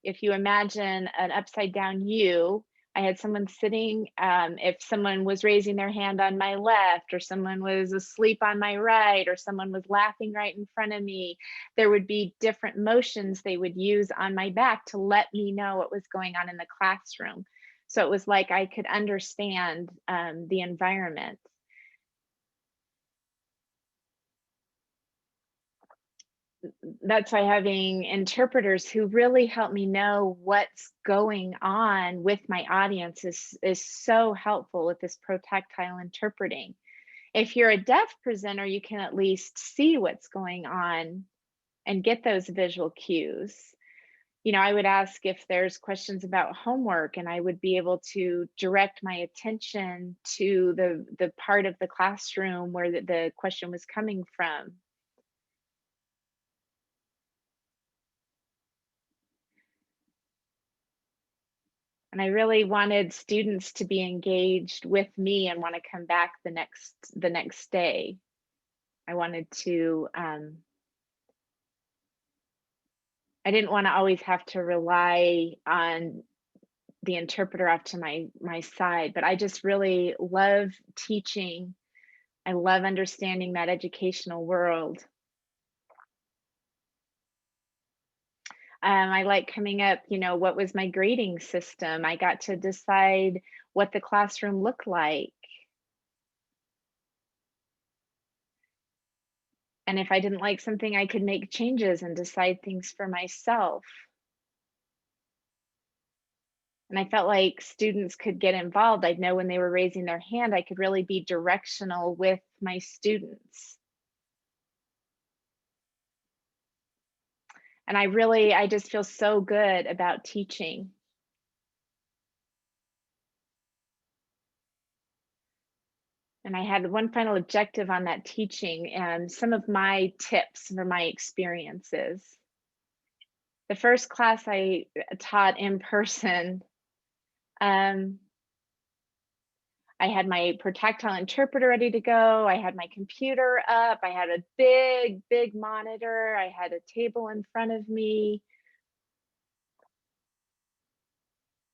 if you imagine an upside down U, I had someone sitting, if someone was raising their hand on my left, or someone was asleep on my right, or someone was laughing right in front of me, there would be different motions they would use on my back to let me know what was going on in the classroom. So it was like I could understand the environment. That's why having interpreters who really help me know what's going on with my audience is so helpful with this pro-tactile interpreting. If you're a deaf presenter, you can at least see what's going on and get those visual cues. You know, I would ask if there's questions about homework, and I would be able to direct my attention to the part of the classroom where the question was coming from. And I really wanted students to be engaged with me and want to come back the next day. I wanted to, I didn't want to always have to rely on the interpreter off to my side, but I just really love teaching. I love understanding that educational world. I like coming up, what was my grading system? I got to decide what the classroom looked like. And if I didn't like something, I could make changes and decide things for myself. And I felt like students could get involved. I'd know when they were raising their hand, I could really be directional with my students. And I just feel so good about teaching. And I had one final objective on that teaching and some of my tips for my experiences. The first class I taught in person, I had my tactile interpreter ready to go. I had my computer up. I had a big, big monitor. I had a table in front of me.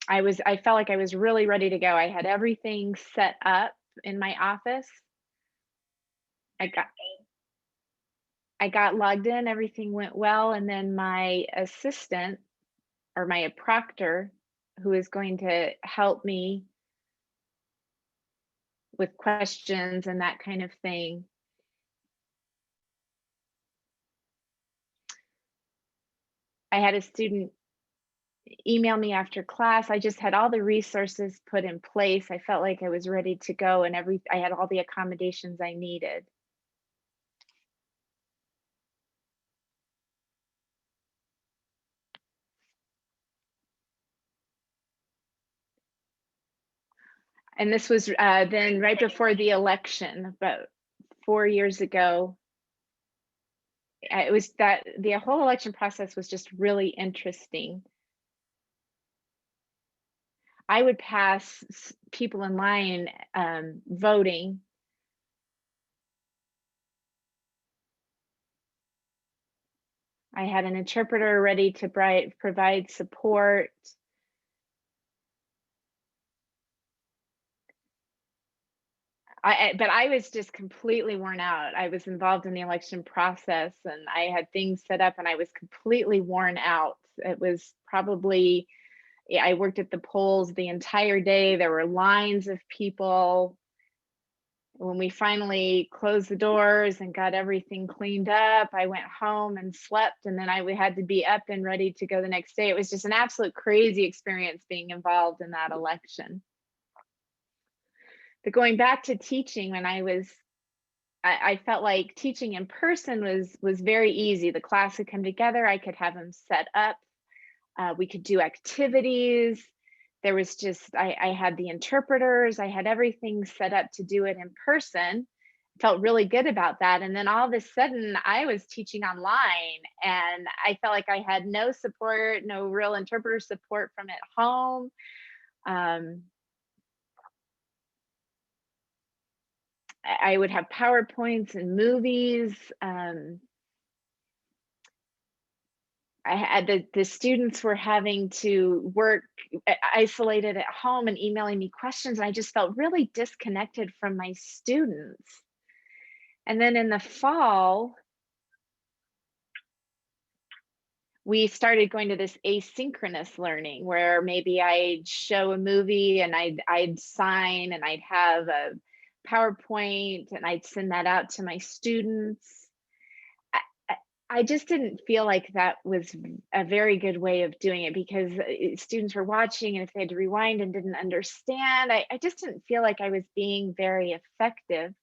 I felt like I was really ready to go. I had everything set up in my office. I got logged in, everything went well, and then my assistant or my proctor, who is going to help me with questions and that kind of thing, I had a student email me after class. I just had all the resources put in place. I felt like I was ready to go, and I had all the accommodations I needed. And this was then right before the election, about 4 years ago. It was that the whole election process was just really interesting. I would pass people in line voting. I had an interpreter ready to provide support. But I was just completely worn out. I was involved in the election process and I had things set up and I was completely worn out. It was probably, I worked at the polls the entire day. There were lines of people. When we finally closed the doors and got everything cleaned up, I went home and slept, and then we had to be up and ready to go the next day. It was just an absolute crazy experience being involved in that election. But going back to teaching, when I felt like teaching in person was very easy. The class would come together, I could have them set up, we could do activities. There was just, I had the interpreters, I had everything set up to do it in person. Felt really good about that. And then all of a sudden I was teaching online and I felt like I had no support, no real interpreter support from at home. I would have PowerPoints and movies. I had the students were having to work isolated at home and emailing me questions. And I just felt really disconnected from my students. And then in the fall, we started going to this asynchronous learning where maybe I'd show a movie and I'd sign and I'd have a PowerPoint and I'd send that out to my students. I just didn't feel like that was a very good way of doing it because students were watching and if they had to rewind and didn't understand, I just didn't feel like I was being very effective.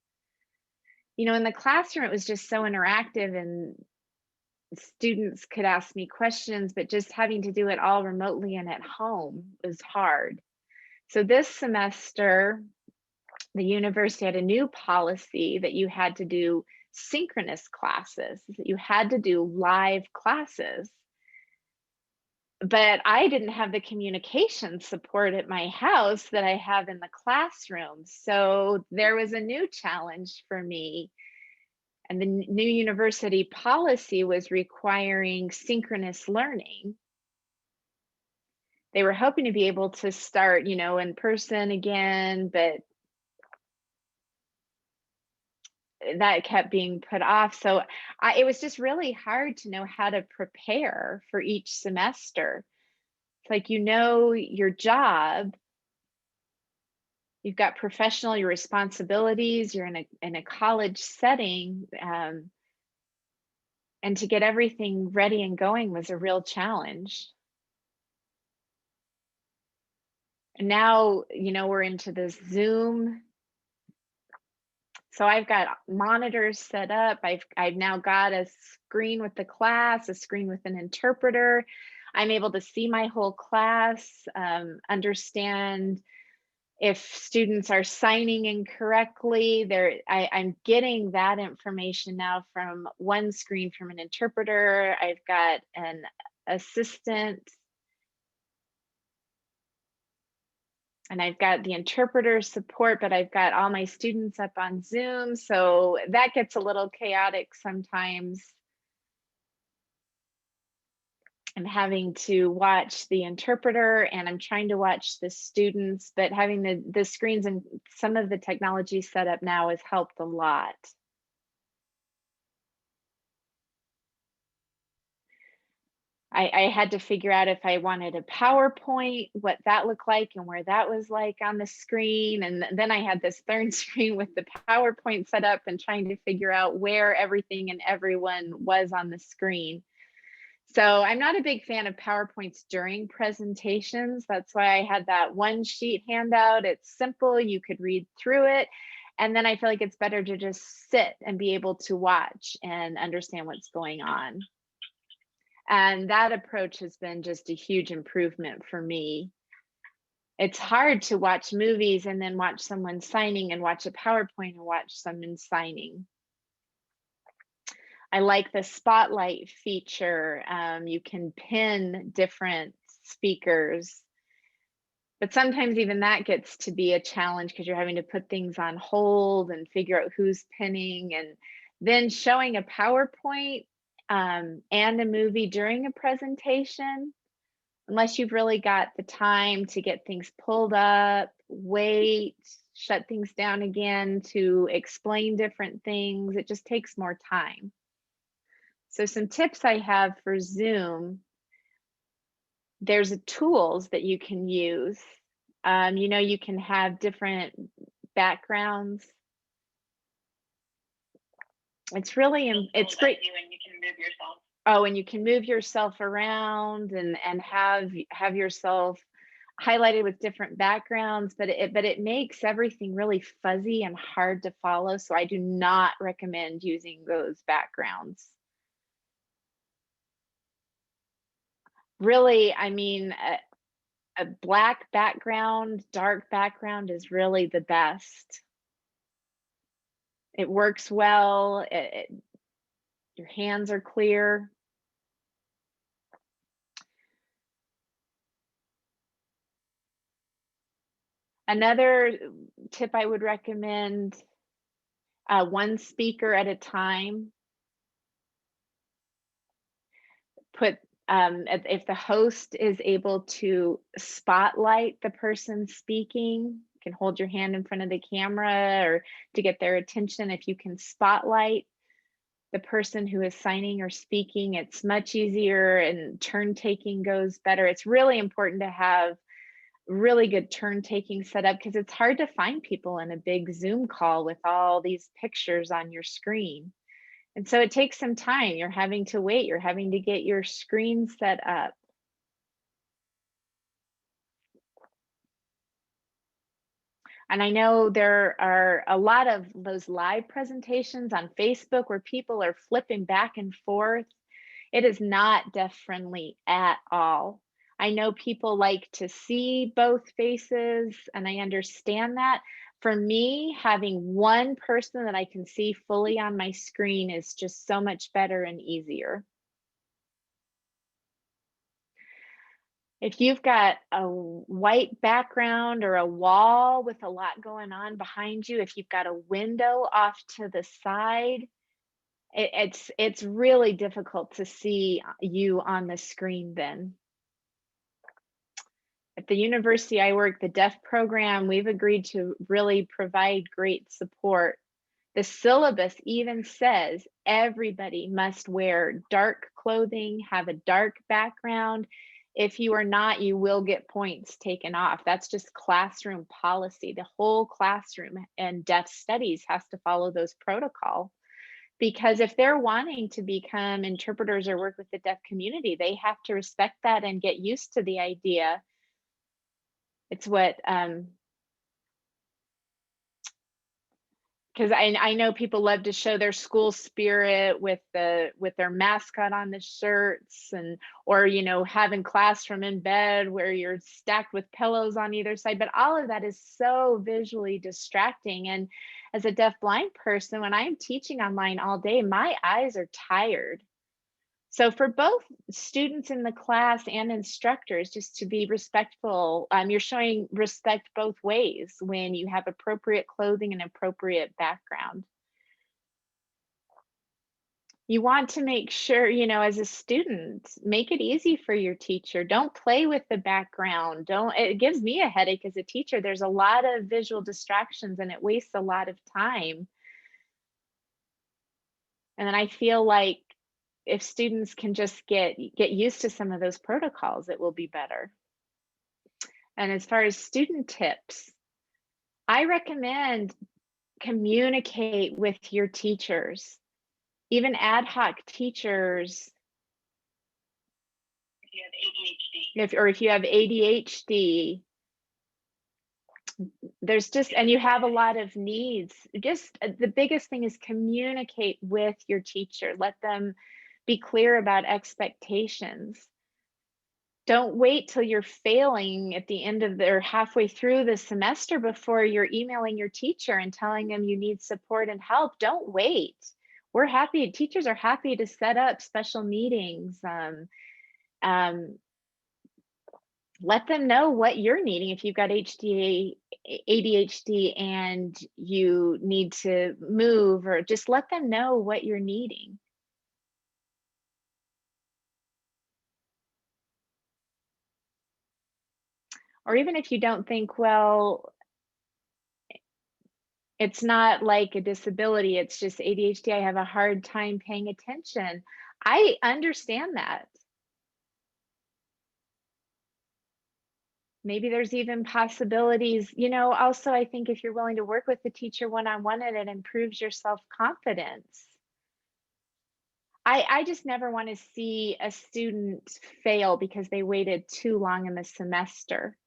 In the classroom, it was just so interactive and students could ask me questions, but just having to do it all remotely and at home was hard. So this semester, the university had a new policy that you had to do synchronous classes, that you had to do live classes. But I didn't have the communication support at my house that I have in the classroom. So there was a new challenge for me And the new university policy was requiring synchronous learning. They were hoping to be able to start, in person again, but that kept being put off. So it was just really hard to know how to prepare for each semester. It's like, your job, you've got your responsibilities, you're in a college setting, and to get everything ready and going was a real challenge. And now, we're into this Zoom. So I've got monitors set up. I've now got a screen with the class, a screen with an interpreter. I'm able to see my whole class, understand if students are signing incorrectly. I'm getting that information now from one screen from an interpreter. I've got an assistant, and I've got the interpreter support, but I've got all my students up on Zoom. So that gets a little chaotic sometimes. I'm having to watch the interpreter and I'm trying to watch the students, but having the screens and some of the technology set up now has helped a lot. I had to figure out if I wanted a PowerPoint, what that looked like and where that was like on the screen. And then I had this third screen with the PowerPoint set up and trying to figure out where everything and everyone was on the screen. So I'm not a big fan of PowerPoints during presentations. That's why I had that one sheet handout. It's simple, you could read through it. And then I feel like it's better to just sit and be able to watch and understand what's going on. And that approach has been just a huge improvement for me. It's hard to watch movies and then watch someone signing and watch a PowerPoint and watch someone signing. I like the spotlight feature. You can pin different speakers, but sometimes even that gets to be a challenge because you're having to put things on hold and figure out who's pinning, and then showing a PowerPoint and a movie during a presentation, unless you've really got the time to get things pulled up, wait, shut things down again to explain different things, it just takes more time. So some tips I have for Zoom, there's tools that you can use. You can have different backgrounds. It's really, it's great. And you can move yourself. Oh, and you can move yourself around and have yourself highlighted with different backgrounds, but it makes everything really fuzzy and hard to follow. So I do not recommend using those backgrounds. Really, I mean, a black background, dark background is really the best. It works well. Your hands are clear. Another tip I would recommend, one speaker at a time. If the host is able to spotlight the person speaking, you can hold your hand in front of the camera or to get their attention. If you can spotlight the person who is signing or speaking, it's much easier and turn taking goes better. It's really important to have really good turn taking set up because it's hard to find people in a big Zoom call with all these pictures on your screen. And so it takes some time. You're having to wait. You're having to get your screen set up. And I know there are a lot of those live presentations on Facebook where people are flipping back and forth. It is not deaf friendly at all. I know people like to see both faces, and I understand that. For me, having one person that I can see fully on my screen is just so much better and easier. If you've got a white background or a wall with a lot going on behind you, if you've got a window off to the side, it's really difficult to see you on the screen then. At the university I work, the deaf program, we've agreed to really provide great support. The syllabus even says everybody must wear dark clothing, have a dark background. If you are not, you will get points taken off. That's just classroom policy. The whole classroom and deaf studies has to follow those protocol. Because if they're wanting to become interpreters or work with the deaf community, they have to respect that and get used to the idea. It's what, because I know people love to show their school spirit with their mascot on the shirts, and or having class from in bed where you're stacked with pillows on either side, but all of that is so visually distracting. And as a deaf-blind person, when I'm teaching online all day, my eyes are tired. So for both students in the class and instructors, just to be respectful, you're showing respect both ways when you have appropriate clothing and appropriate background. You want to make sure, as a student, make it easy for your teacher. Don't play with the background. It gives me a headache as a teacher. There's a lot of visual distractions and it wastes a lot of time. And then I feel like if students can just get used to some of those protocols, it will be better. And as far as student tips, I recommend communicate with your teachers, even ad hoc teachers. If you have ADHD. If you have ADHD, there's just, and you have a lot of needs, just the biggest thing is communicate with your teacher. Let them be clear about expectations. Don't wait till you're failing at the end of or halfway through the semester before you're emailing your teacher and telling them you need support and help. Don't wait. We're happy, teachers are happy to set up special meetings. Let them know what you're needing. If you've got ADHD and you need to move, or just let them know what you're needing. Or even if you don't think, well, it's not like a disability, it's just ADHD, I have a hard time paying attention. I understand that. Maybe there's even possibilities, also I think if you're willing to work with the teacher one-on-one, and it improves your self-confidence. I just never want to see a student fail because they waited too long in the semester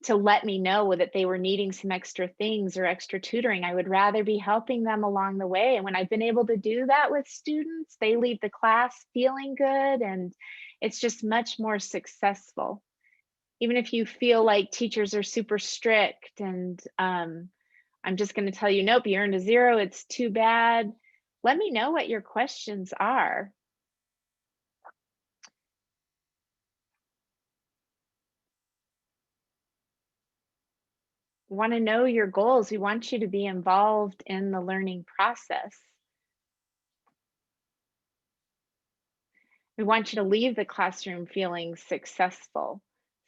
to let me know that they were needing some extra things or extra tutoring. I would rather be helping them along the way. And when I've been able to do that with students, they leave the class feeling good, and it's just much more successful. Even if you feel like teachers are super strict and I'm just going to tell you, nope, you earned a 0, it's too bad. Let me know what your questions are. We want to know your goals. We want you to be involved in the learning process. We want you to leave the classroom feeling successful.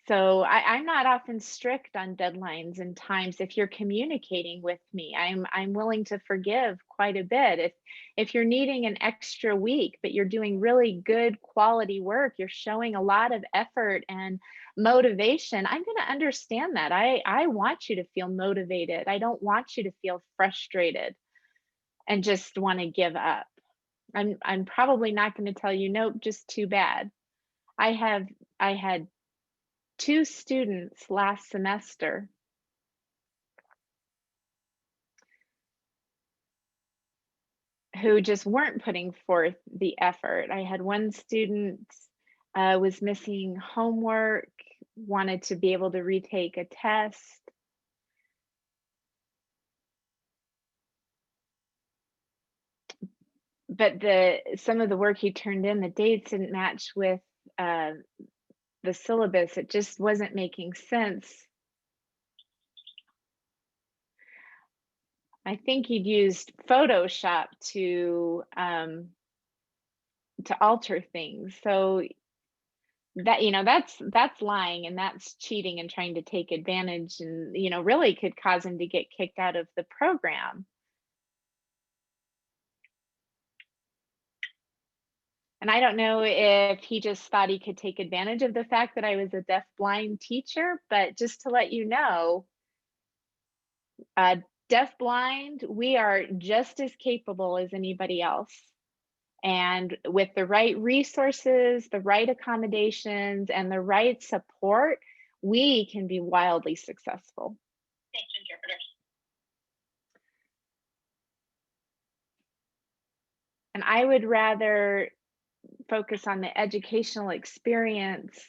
So I'm not often strict on deadlines and times. If you're communicating with me, I'm willing to forgive quite a bit. If you're needing an extra week, but you're doing really good quality work, you're showing a lot of effort and motivation, I'm going to understand that. I want you to feel motivated. I don't want you to feel frustrated and just want to give up. I'm probably not going to tell you, nope, just too bad. I had 2 students last semester who just weren't putting forth the effort. I had one student was missing homework, wanted to be able to retake a test. But some of the work he turned in, the dates didn't match with the syllabus. It just wasn't making sense. I think he'd used Photoshop to alter things. So that, that's lying, and that's cheating and trying to take advantage, and, really could cause him to get kicked out of the program. And I don't know if he just thought he could take advantage of the fact that I was a deafblind teacher, but just to let you know, deafblind, we are just as capable as anybody else. And with the right resources, the right accommodations, and the right support, we can be wildly successful. Thanks, interpreters. And I would rather focus on the educational experience.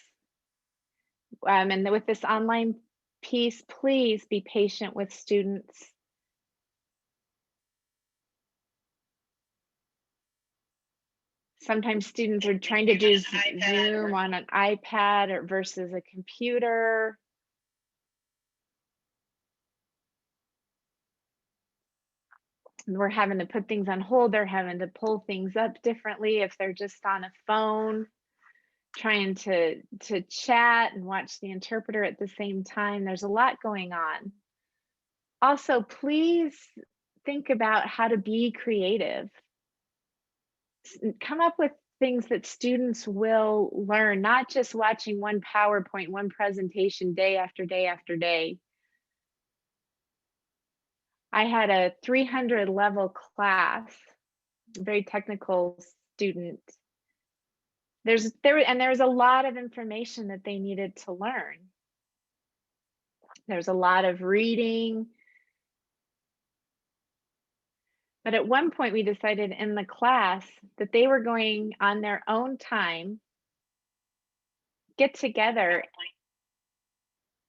And with this online piece, please be patient with students. Sometimes students are trying to do Zoom on an iPad or versus a computer. We're having to put things on hold. They're having to pull things up differently if they're just on a phone, trying to chat and watch the interpreter at the same time. There's a lot going on. Also, please think about how to be creative. Come up with things that students will learn, not just watching one PowerPoint, one presentation day after day after day. I had a 300 level class, very technical student. There was a lot of information that they needed to learn. There's a lot of reading. But at one point we decided in the class that they were going on their own time, get together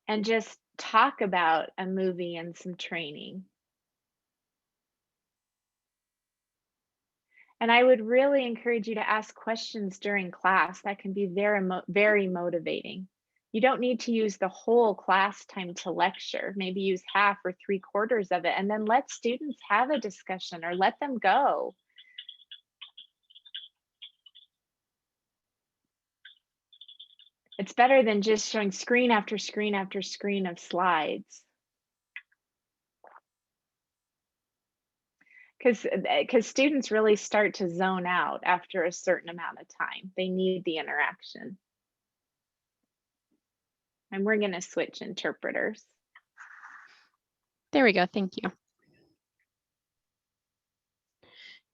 and just talk about a movie and some training. And I would really encourage you to ask questions during class. That can be very motivating. You don't need to use the whole class time to lecture. Maybe use half or 3/4 of it, and then let students have a discussion or let them go. It's better than just showing screen after screen after screen of slides. Because students really start to zone out after a certain amount of time. They need the interaction. And we're going to switch interpreters. There we go. Thank you.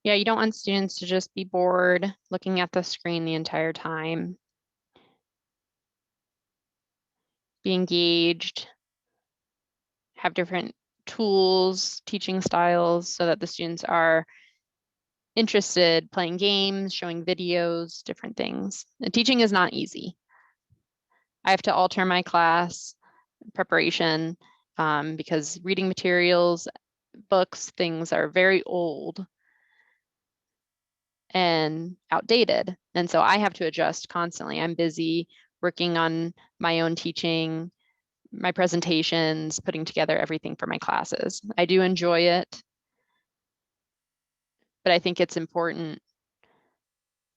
Yeah, you don't want students to just be bored looking at the screen the entire time. Be engaged, have different tools, teaching styles so that the students are interested, playing games, showing videos, different things. The teaching is not easy. I have to alter my class preparation because reading materials, books, things are very old and outdated. And so I have to adjust constantly. I'm busy working on my own teaching, my presentations, putting together everything for my classes. I do enjoy it, but I think it's important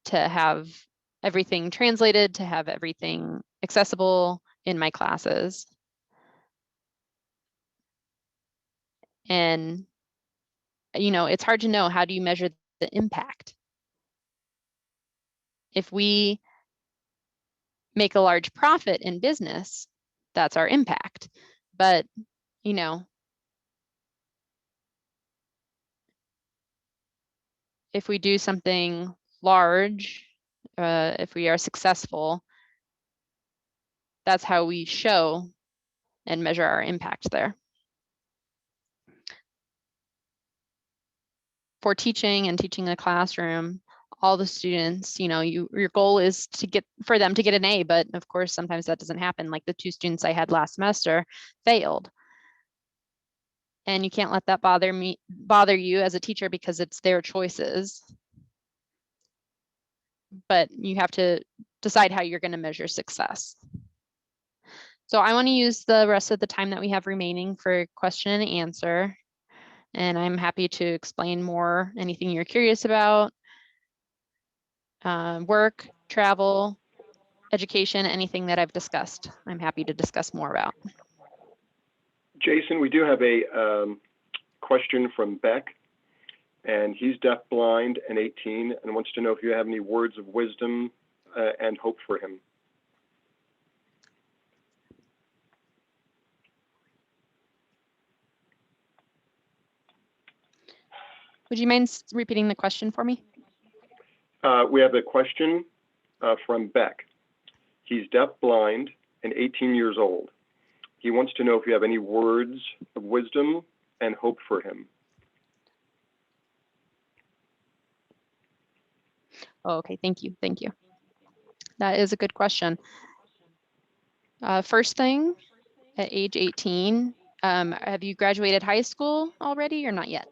to have everything translated, to have everything accessible in my classes. And, it's hard to know, how do you measure the impact? If we make a large profit in business, that's our impact. But, if we do something large, if we are successful, that's how we show and measure our impact there. For teaching and teaching a classroom, all the students, your goal is for them to get an A, but of course, sometimes that doesn't happen. Like the 2 students I had last semester failed. And you can't let that bother you as a teacher because it's their choices. But you have to decide how you're going to measure success. So I want to use the rest of the time that we have remaining for question and answer. and I'm happy to explain more, anything you're curious about, work, travel, education, anything that I've discussed. I'm happy to discuss more about. Jason, we do have a question from Beck, and he's deafblind and 18 and wants to know if you have any words of wisdom and hope for him. Would you mind repeating the question for me? We have a question from Beck. He's deafblind and 18 years old. He wants to know if you have any words of wisdom and hope for him. Oh, okay, thank you, thank you. That is a good question. First thing, at age 18, have you graduated high school already or not yet?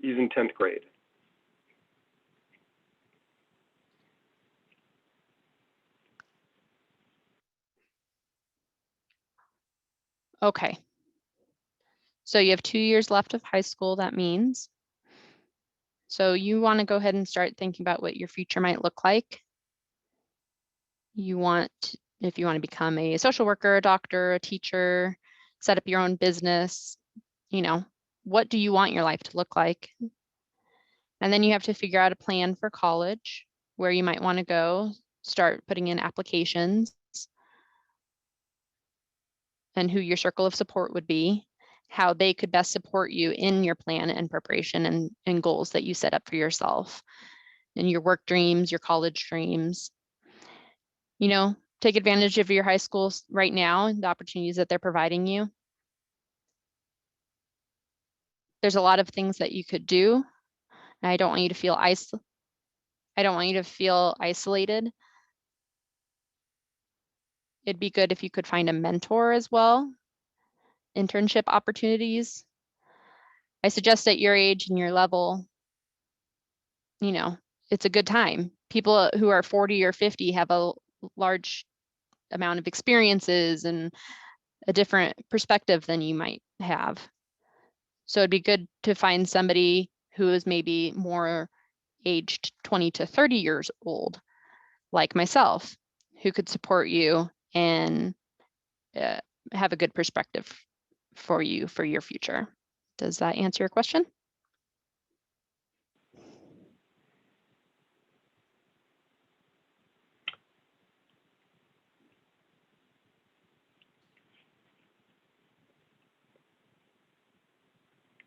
He's in 10th grade. Okay. So you have 2 years left of high school, that means. So you want to go ahead and start thinking about what your future might look like. You want, if you want to become a social worker, a doctor, a teacher, set up your own business, you know, what do you want your life to look like? And then you have to figure out a plan for college, where you might want to go, start putting in applications, and who your circle of support would be, how they could best support you in your plan and preparation and goals that you set up for yourself, and your work dreams, your college dreams. You know, take advantage of your high schools right now and the opportunities that they're providing you. There's a lot of things that you could do. I don't want you to feel isolated. It'd be good if you could find a mentor as well. Internship opportunities. I suggest at your age and your level, you know, it's a good time. People who are 40 or 50 have a large amount of experiences and a different perspective than you might have. So it'd be good to find somebody who is maybe more aged 20 to 30 years old, like myself, who could support you and have a good perspective for you for your future. Does that answer your question?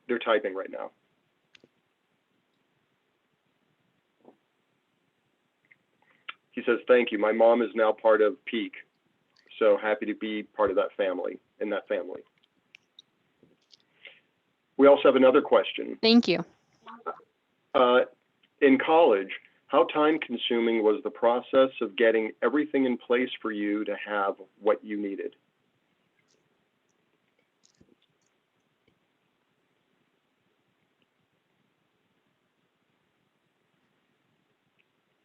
They're typing right now. He says, thank you. My mom is now part of Peak. So happy to be part of that family, in that family. We also have another question. Thank you. In college, how time consuming was the process of getting everything in place for you to have what you needed?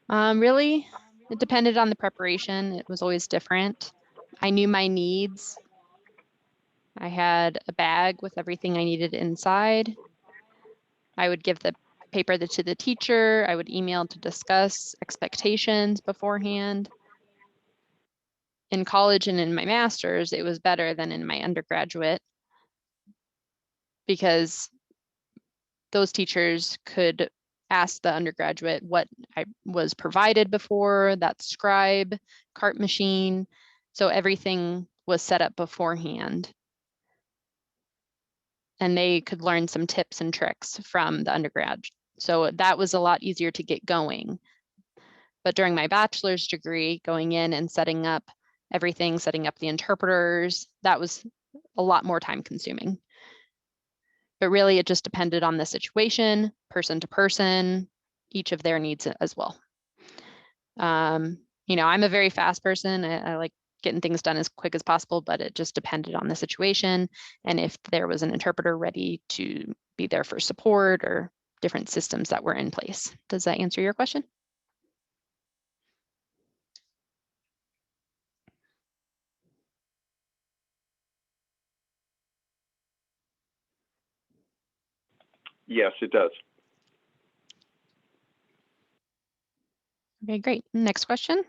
Really, it depended on the preparation. It was always different. I knew my needs. I had a bag with everything I needed inside. I would give the paper to the teacher. I would email to discuss expectations beforehand. In college and in my master's, it was better than in my undergraduate because those teachers could ask the undergraduate what I was provided before, that scribe, cart machine. So everything was set up beforehand. And they could learn some tips and tricks from the undergrad. So that was a lot easier to get going. But during my bachelor's degree, going in and setting up everything, setting up the interpreters, that was a lot more time consuming. But really, it just depended on the situation, person to person, each of their needs as well. You know, I'm a very fast person. I like getting things done as quick as possible, but it just depended on the situation and if there was an interpreter ready to be there for support or different systems that were in place. Does that answer your question? Yes, it does. Okay, great. Next question.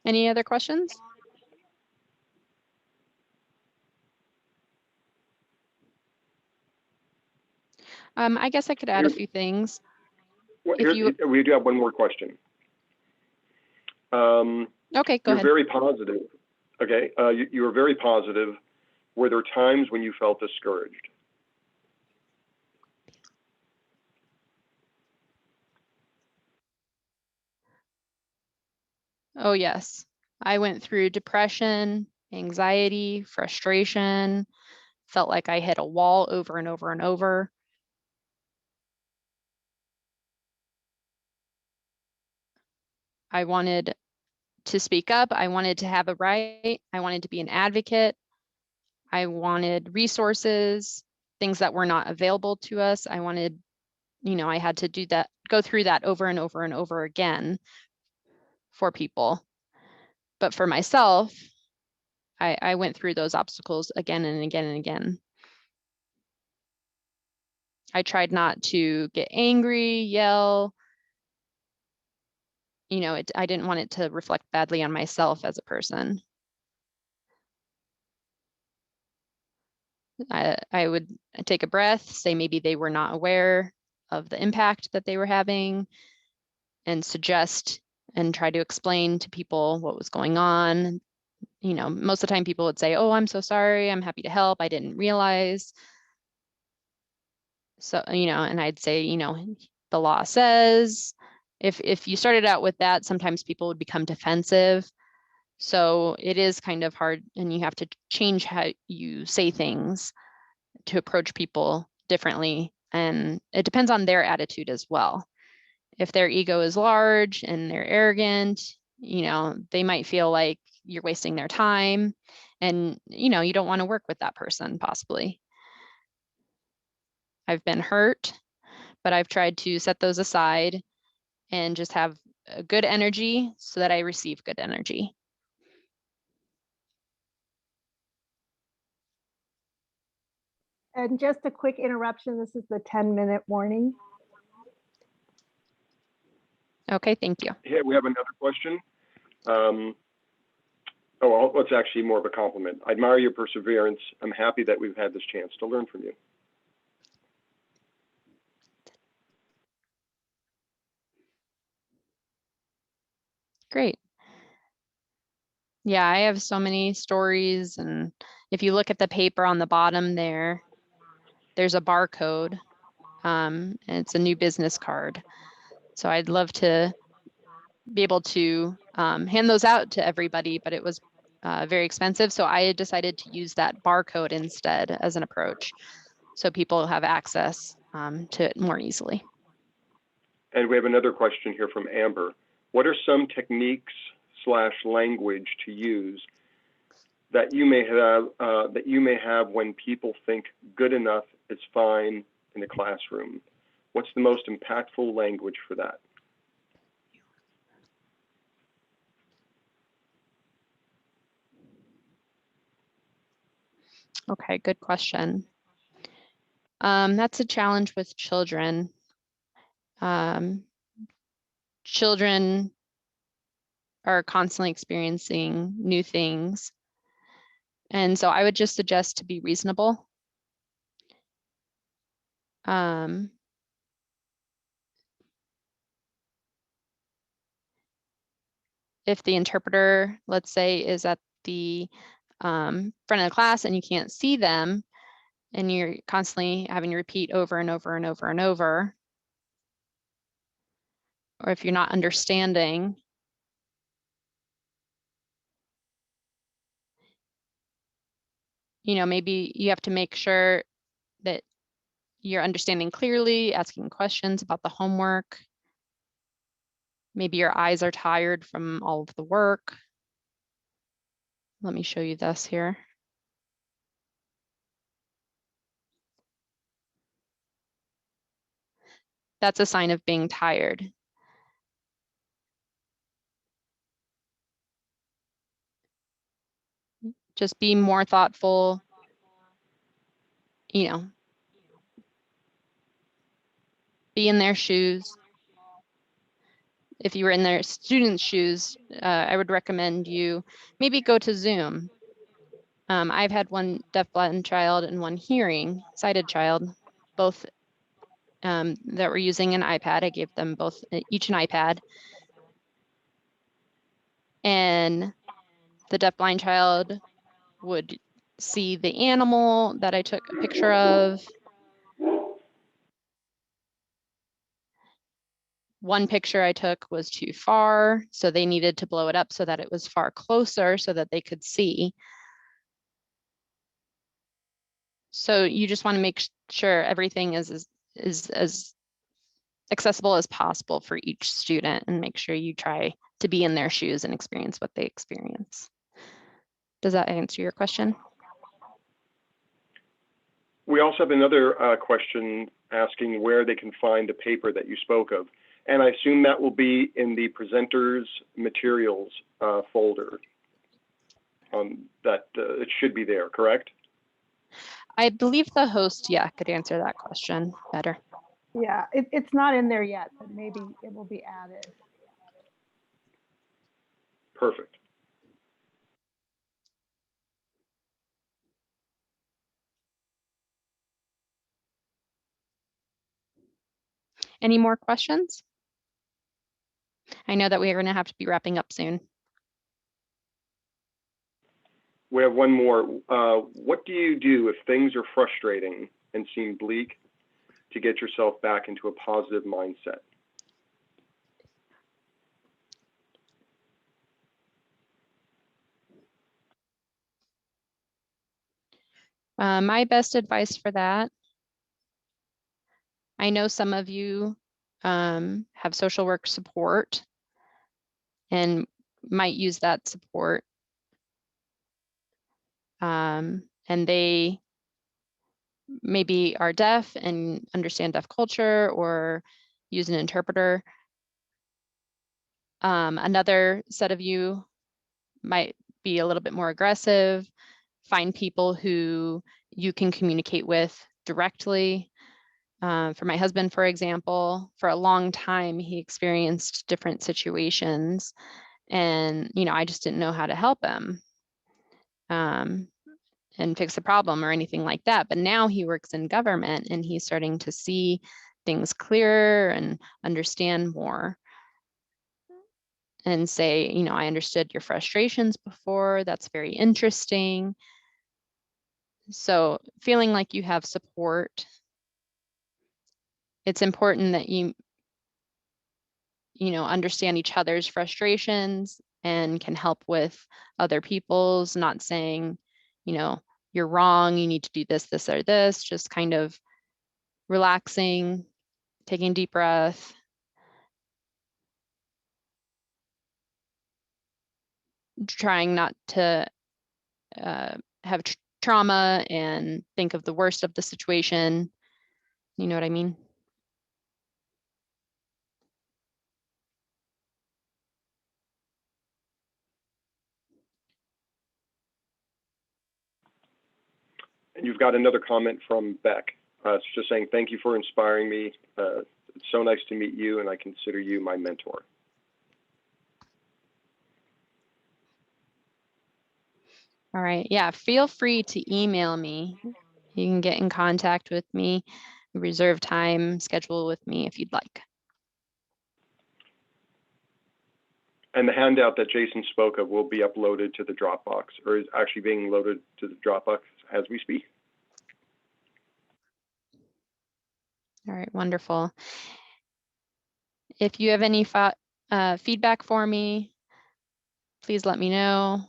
Any other questions? I guess I could add a few things. Well, If you, we do have one more question. okay, go You're ahead. very positive. Okay, you were very positive. Were there times when you felt discouraged? Oh, yes. I went through depression, anxiety, frustration, felt like I hit a wall over and over and over. I wanted to speak up. I wanted to have a right. I wanted to be an advocate. I wanted resources, things that were not available to us. I wanted, you know, I had to do that, go through that over and over and over again for people. But for myself, I went through those obstacles again and again and again. I tried not to get angry, yell. You know, I didn't want it to reflect badly on myself as a person. I would take a breath, say maybe they were not aware of the impact that they were having, and suggest and try to explain to people what was going on. You know, most of the time people would say, oh, I'm so sorry, I'm happy to help, I didn't realize. So, you know, and I'd say, you know, the law says, if you started out with that, sometimes people would become defensive. So it is kind of hard, and you have to change how you say things to approach people differently. And it depends on their attitude as well. If their ego is large and they're arrogant, you know, they might feel like you're wasting their time, and, you know, you don't want to work with that person possibly. I've been hurt, but I've tried to set those aside and just have a good energy so that I receive good energy. And just a quick interruption. This is the 10-minute warning. Okay, thank you. Yeah, we have another question. Oh, well, it's actually more of a compliment. I admire your perseverance. I'm happy that we've had this chance to learn from you. Great. Yeah, I have so many stories, and if you look at the paper on the bottom there, there's a barcode, and it's a new business card. So I'd love to be able to hand those out to everybody, but it was very expensive. So I decided to use that barcode instead as an approach, so people have access to it more easily. And we have another question here from Amber. What are some techniques / language to use that you may have when people think good enough is fine in the classroom? What's the most impactful language for that? Okay, good question. That's a challenge with children. Children are constantly experiencing new things. And so I would just suggest to be reasonable. If the interpreter, let's say, is at the front of the class and you can't see them, and you're constantly having to repeat over and over and over and over, or if you're not understanding, maybe you have to make sure that you're understanding clearly, asking questions about the homework. Maybe your eyes are tired from all of the work. Let me show you this here. That's a sign of being tired. Just be more thoughtful, be in their shoes. If you were in their students' shoes, I would recommend you maybe go to Zoom. I've had one deafblind child and one hearing sighted child, both that were using an iPad. I gave them both each an iPad. And the deafblind child would see the animal that I took a picture of. One picture I took was too far, so they needed to blow it up so that it was far closer so that they could see. So you just want to make sure everything is as accessible as possible for each student, and make sure you try to be in their shoes and experience what they experience. Does that answer your question? We also have another question asking where they can find the paper that you spoke of. And I assume that will be in the presenters materials folder. It should be there, correct? I believe the host, could answer that question better. Yeah, it's not in there yet, but maybe it will be added. Perfect. Any more questions? I know that we are going to have to be wrapping up soon. We have one more. What do you do if things are frustrating and seem bleak to get yourself back into a positive mindset? My best advice for that, I know some of you have social work support and might use that support. And they maybe are deaf and understand deaf culture or use an interpreter. Another set of you might be a little bit more aggressive, find people who you can communicate with directly. For my husband, for example, for a long time, he experienced different situations and, I just didn't know how to help him and fix the problem or anything like that. But now he works in government and he's starting to see things clearer and understand more. And say, I understood your frustrations before. That's very interesting. So feeling like you have support, it's important that you understand each other's frustrations and can help with other people's, not saying, you're wrong, you need to do this, this, or this, just kind of relaxing, taking a deep breath. Trying not to have trauma and think of the worst of the situation. You know what I mean? And you've got another comment from Beck. It's just saying, thank you for inspiring me. It's so nice to meet you, and I consider you my mentor. All right. Yeah, feel free to email me. You can get in contact with me, reserve time, schedule with me if you'd like. And the handout that Jason spoke of will be uploaded to the Dropbox, or is actually being loaded to the Dropbox as we speak. All right, wonderful. If you have any feedback for me, please let me know.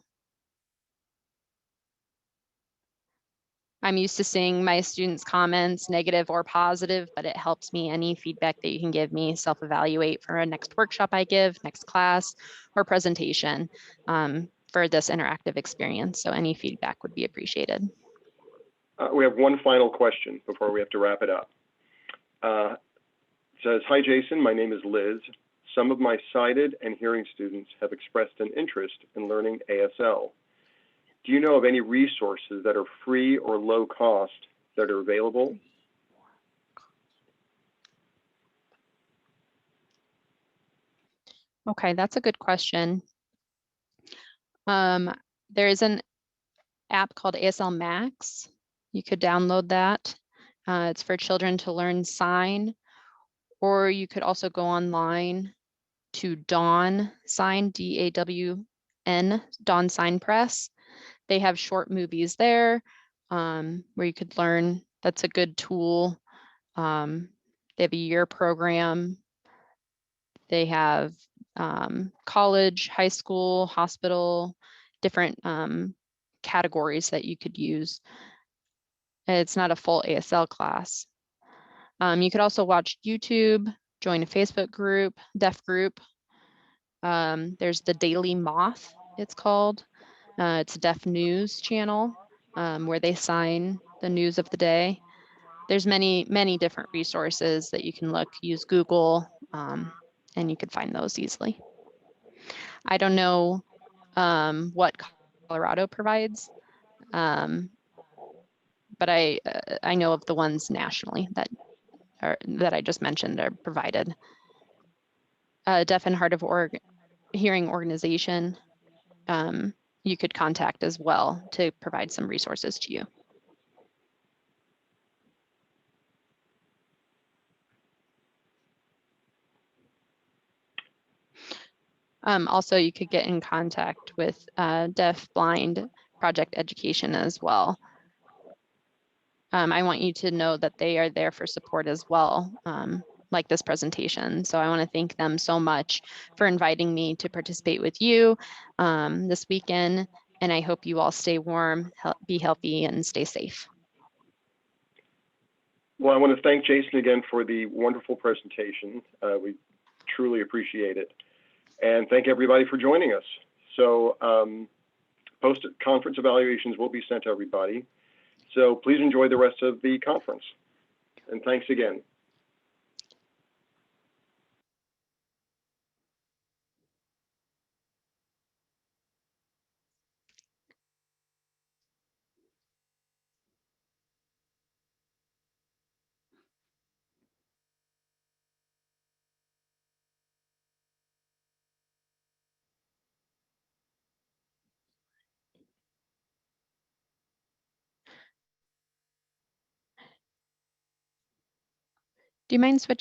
I'm used to seeing my students' comments, negative or positive, but it helps me. Any feedback that you can give me, self-evaluate for a next workshop I give, next class, or presentation for this interactive experience. So any feedback would be appreciated. We have one final question before we have to wrap it up. It says, hi, Jason, my name is Liz. Some of my sighted and hearing students have expressed an interest in learning ASL. Do you know of any resources that are free or low cost that are available? Okay, that's a good question. There is an app called ASL Max. You could download that. It's for children to learn sign, or you could also go online to Dawn Sign, D-A-W-N, Dawn Sign Press. They have short movies there where you could learn. That's a good tool. They have a year program. They have college, high school, hospital, different categories that you could use. It's not a full ASL class. You could also watch YouTube, join a Facebook group, deaf group. There's the Daily Moth, it's called. It's a deaf news channel where they sign the news of the day. There's many, many different resources that you can look, use Google, and you could find those easily. I don't know what Colorado provides, but I know of the ones nationally that I just mentioned are provided. Deaf and hard of hearing organization, you could contact as well to provide some resources to you. Also, you could get in contact with Deafblind Project Education as well. I want you to know that they are there for support as well, like this presentation. So I want to thank them so much for inviting me to participate with you this weekend. And I hope you all stay warm, be healthy, and stay safe. Well, I want to thank Jason again for the wonderful presentation. We truly appreciate it. And thank everybody for joining us. So post-conference evaluations will be sent to everybody. So please enjoy the rest of the conference. And thanks again. Do you mind switching?